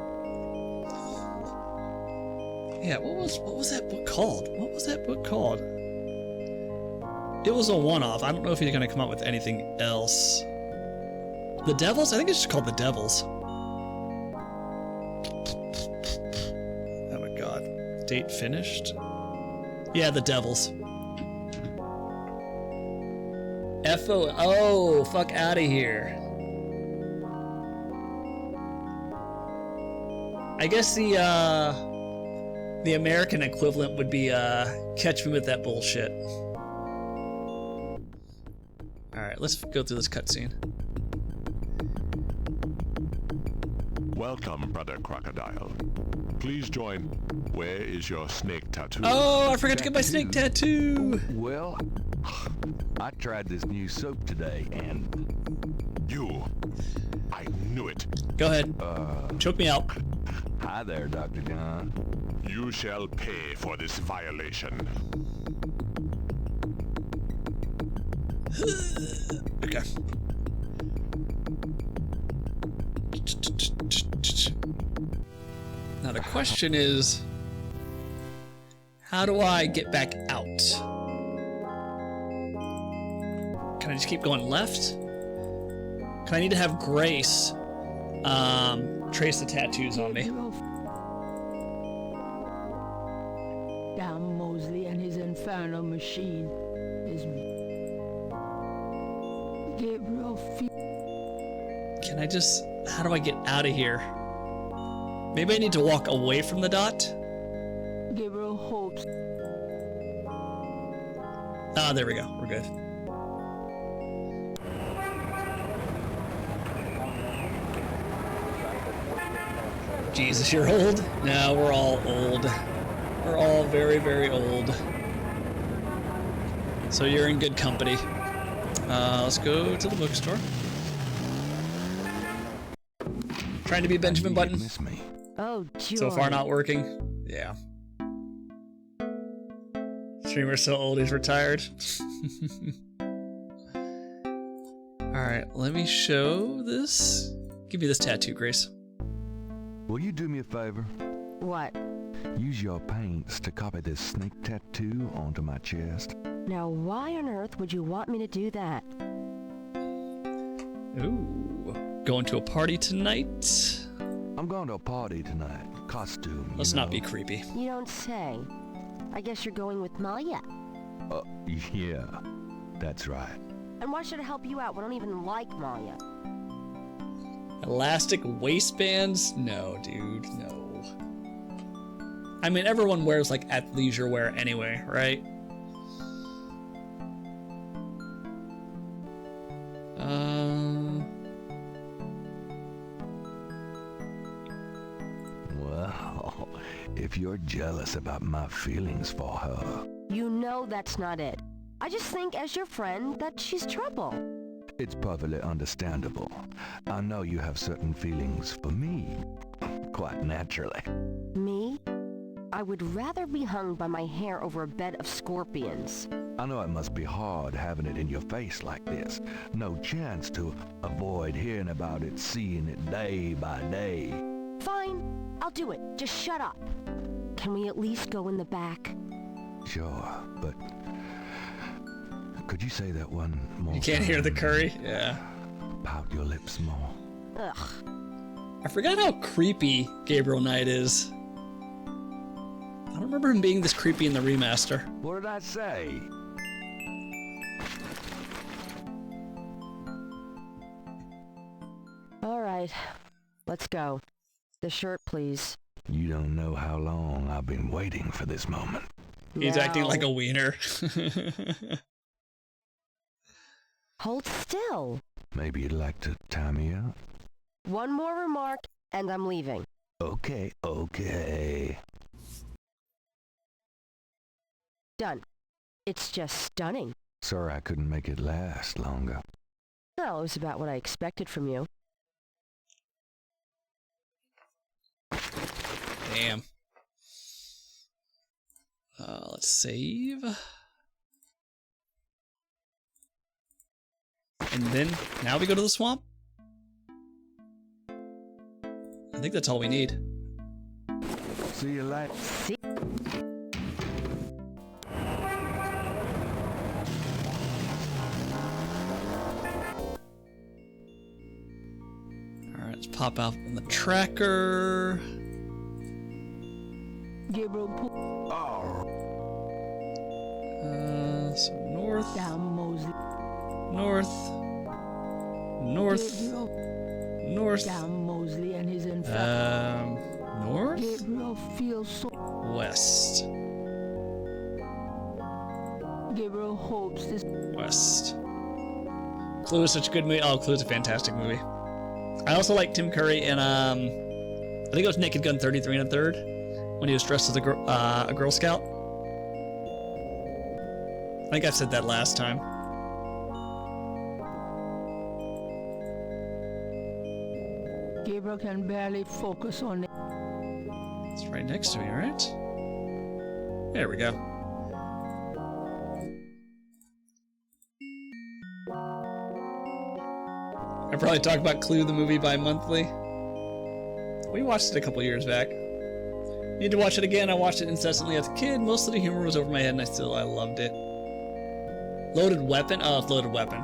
Yeah, what was that book called? What was that book called? It was a one-off. I don't know if he's gonna come out with anything else. The Devils? I think it's just called The Devils. Oh my god. Date finished? Yeah, The Devils. Oh, fuck out of here. I guess the American equivalent would be Catch Me With That Bullshit. Alright, let's go through this cutscene. Welcome, Brother Crocodile. Please join. Where is your snake tattoo? Oh, I forgot to get my snake tattoo! Well, I tried this new soap today, and You. I knew it. Go ahead. Choke me out. hi there, Dr. John. You shall pay for this violation. Okay. Now the question is, how do I get back out? Can I just keep going left? Can I need to have Grace trace the tattoos on me? Damn Mosley and his infernal machine is Gabriel. Can I just... How do I get out of here? Maybe I need to walk away from the dot? Gabriel hopes. Ah, there we go. We're good. Jesus, you're old? No, we're all old. We're all very, very old. So you're in good company. Let's go to the bookstore. Trying to be Benjamin Button. Miss me. Oh, joy. So far not working. Yeah. Streamer's so old he's retired. Alright, let me show this. Give me this tattoo, Grace. Will you do me a favor? What? Use your paints to copy this snake tattoo onto my chest. Now, why on earth would you want me to do that? Ooh. Going to a party tonight? I'm going to a party tonight. Costume, Let's you not know. be creepy. You don't say. I guess you're going with Malia. Yeah, that's right. And why should I help you out? We don't even like Malia. Elastic waistbands? No, dude, no. I mean, everyone wears like athleisure wear anyway, right? Well, if you're jealous about my feelings for her, You know that's not it. I just think, as your friend, that she's trouble. it's perfectly understandable. I know you have certain feelings for me, quite naturally. Me? I would rather be hung by my hair over a bed of scorpions. I know it must be hard having it in your face like this. No chance to avoid hearing about it, seeing it day by day. Fine, I'll do it. Just shut up. Can we at least go in the back? Sure, but could you say that one more You can't hear the time? curry? Yeah. Pout your lips more. Ugh. I forgot how creepy Gabriel Knight is. I don't remember him being this creepy in the remaster. What did I say? All right, let's go. The shirt, please. You don't know how long I've been waiting for this moment. He's acting like a Now, wiener. Hold still. Maybe you'd like to tie me up? One more remark, and I'm leaving. Okay, okay. Done. It's just stunning. Sorry I couldn't make it last longer. Well, it was about what I expected from you. Damn. Let's save. And then, now we go to the swamp? I think that's all we need. See you later. See? Alright, let's pop out in the tracker. Gabriel pull So north, down Mosley. north, north, Gabriel north, down Mosley and his infernal. North? Gabriel feels so... West. Gabriel hopes this... West. Clue is such a good movie. Oh, Clue is a fantastic movie. I also like Tim Curry in, I think it was Naked Gun 33 1/3, when he was dressed as a Girl Scout. I think I said that last time. Gabriel can barely focus on it. It's right next to me, right? There we go. I probably talk about Clue the movie bi-monthly. We watched it a couple years back. Need to watch it again. I watched it incessantly as a kid. Most of the humor was over my head and I loved it. Loaded Weapon? Oh, it's Loaded Weapon.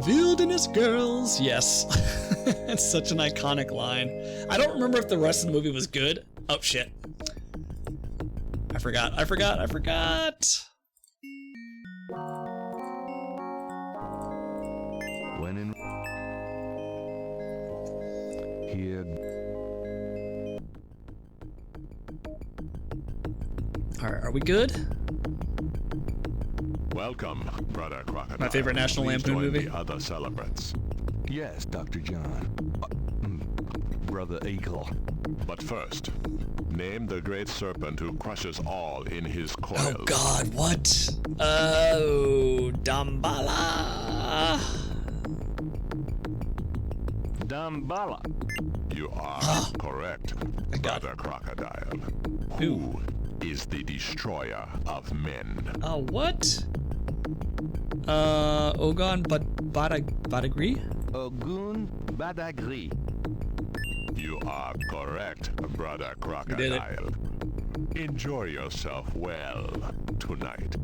Wilderness Girls, yes. It's such an iconic line. I don't remember if the rest of the movie was good. Oh, shit. I forgot. When in here. Alright, are we good? Welcome, Brother Crocodile. My favorite National Please Lampoon join movie. The other celebrants. Yes, Dr. John. Brother Eagle. But first, name the great serpent who crushes all in his coils. Oh god, what? Oh, Damballa. Damballa. You are correct, Brother Crocodile. Who? Who is the destroyer of men? Oh, what? Ogon Badagri? Ogun Badagri. You are correct, Brother Crocodile. Enjoy yourself well tonight.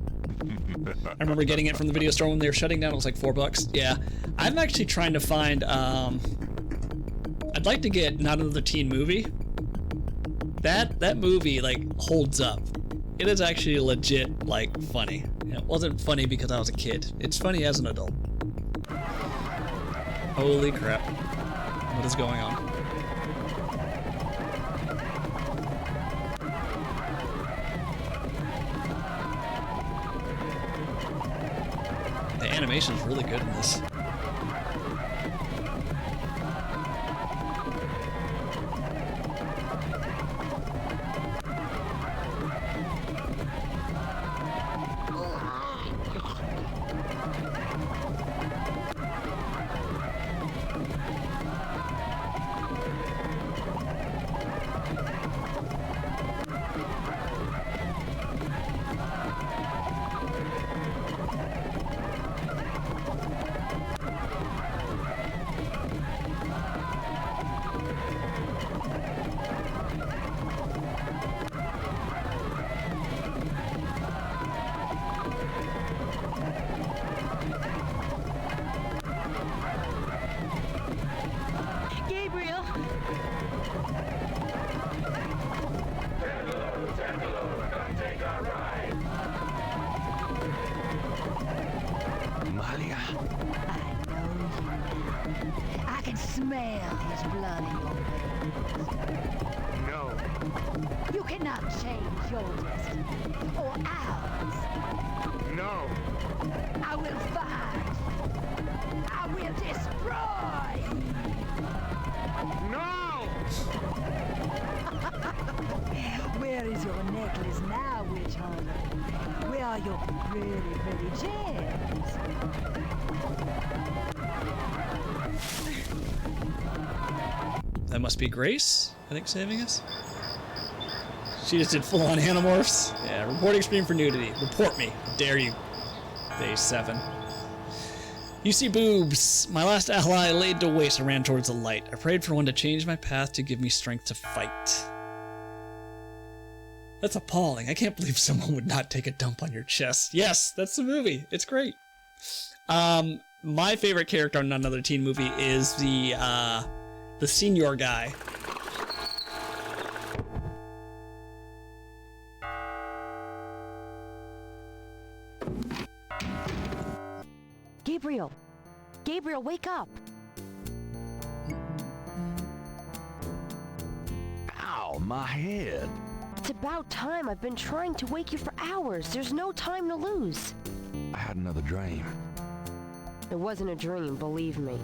I remember getting it from the video store when they were shutting down. It was like $4. Yeah, I'm actually trying to find. I'd like to get Not Another Teen Movie. That movie like holds up. It is actually legit like funny. It wasn't funny because I was a kid. It's funny as an adult. Holy crap! What is going on? The animation is really good in this. Gabriel! Malia. I know you now. I can smell his blood in your veins. No. You cannot change your destiny or ours. No. I will find. I will destroy. No! Where is your necklace now, witch hunter? Where are your pretty gems? That must be Grace, I think, saving us. She just did full-on Animorphs. Yeah, reporting stream for nudity. Report me. Dare you. Day 7. You see boobs. My last ally laid to waste. I ran towards the light. I prayed for one to change my path to give me strength to fight. That's appalling. I can't believe someone would not take a dump on your chest. Yes, that's the movie. It's great. My favorite character on another teen movie is the senior guy. Gabriel! Gabriel, wake up! Ow! my head. It's about time. I've been trying to wake you for hours. There's no time to lose. I had another dream. It wasn't a dream, believe me.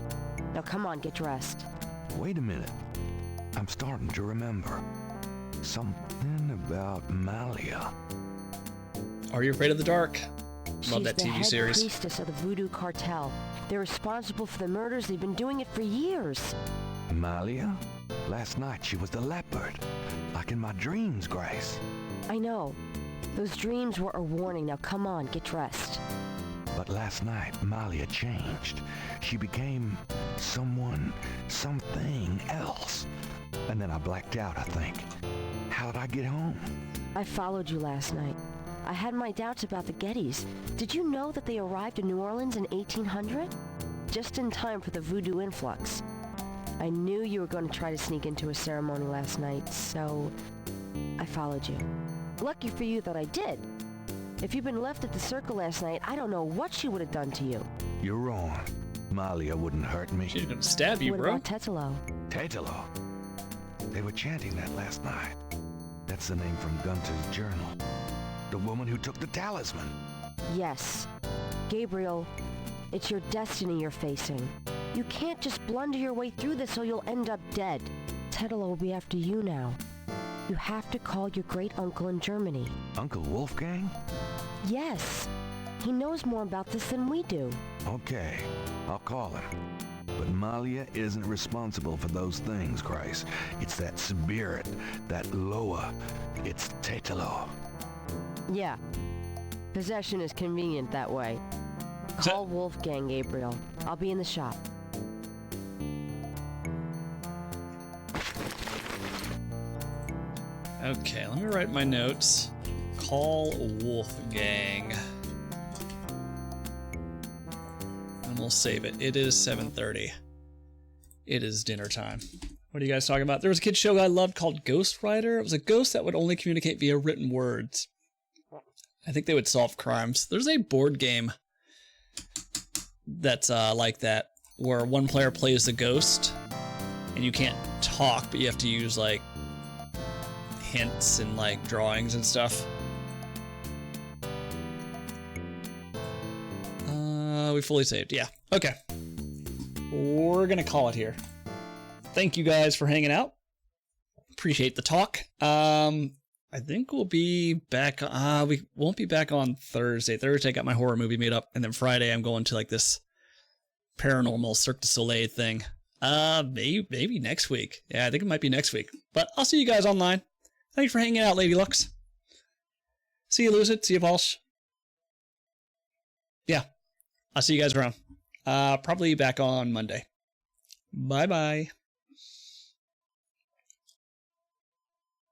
Now come on, get dressed. Wait a minute. I'm starting to remember. Something about Malia. Are You Afraid of the Dark? Love She's that the TV head series. priestess of the Voodoo Cartel. They're responsible for the murders. They've been doing it for years. Malia? Last night she was the leopard. Like in my dreams, Grace. I know. Those dreams were a warning. Now come on, get dressed. But last night, Malia changed. She became something else. And then I blacked out, I think. How did I get home? I followed you last night. I had my doubts about the Gettys. Did you know that they arrived in New Orleans in 1800? Just in time for the voodoo influx. I knew you were going to try to sneak into a ceremony last night, so I followed you. Lucky for you that I did. If you'd been left at the circle last night, I don't know what she would have done to you. You're wrong. Malia wouldn't hurt me. She's gonna stab you, what bro. about Tetelo? Tetelo. They were chanting that last night. That's the name from Gunter's journal. The woman who took the talisman. Yes. Gabriel, it's your destiny you're facing. You can't just blunder your way through this or you'll end up dead. Tetelo will be after you now. You have to call your great uncle in Germany. Uncle Wolfgang? Yes. He knows more about this than we do. Okay, I'll call him. But Malia isn't responsible for those things, Grace. It's that spirit, that Loa. It's Tetelo. Yeah. Possession is convenient that way. Call Wolfgang, Gabriel. I'll be in the shop. Okay, let me write my notes. Call Wolfgang. And we'll save it. It is 7:30. It is dinner time. What are you guys talking about? There was a kid show I loved called Ghost Rider. It was a ghost that would only communicate via written words. I think they would solve crimes. There's a board game that's like that, where one player plays the ghost, and you can't talk, but you have to use like hints and like drawings and stuff. We fully saved. Yeah. Okay. We're gonna call it here. Thank you guys for hanging out. Appreciate the talk. I think we'll be back. We won't be back on Thursday. Thursday I got my horror movie made up, and then Friday I'm going to like this paranormal Cirque du Soleil thing. Maybe next week. Yeah, I think it might be next week. But I'll see you guys online. Thanks for hanging out, Lady Lux. See you, Lucid. See you, Walsh. Yeah, I'll see you guys around. Probably back on Monday. Bye-bye.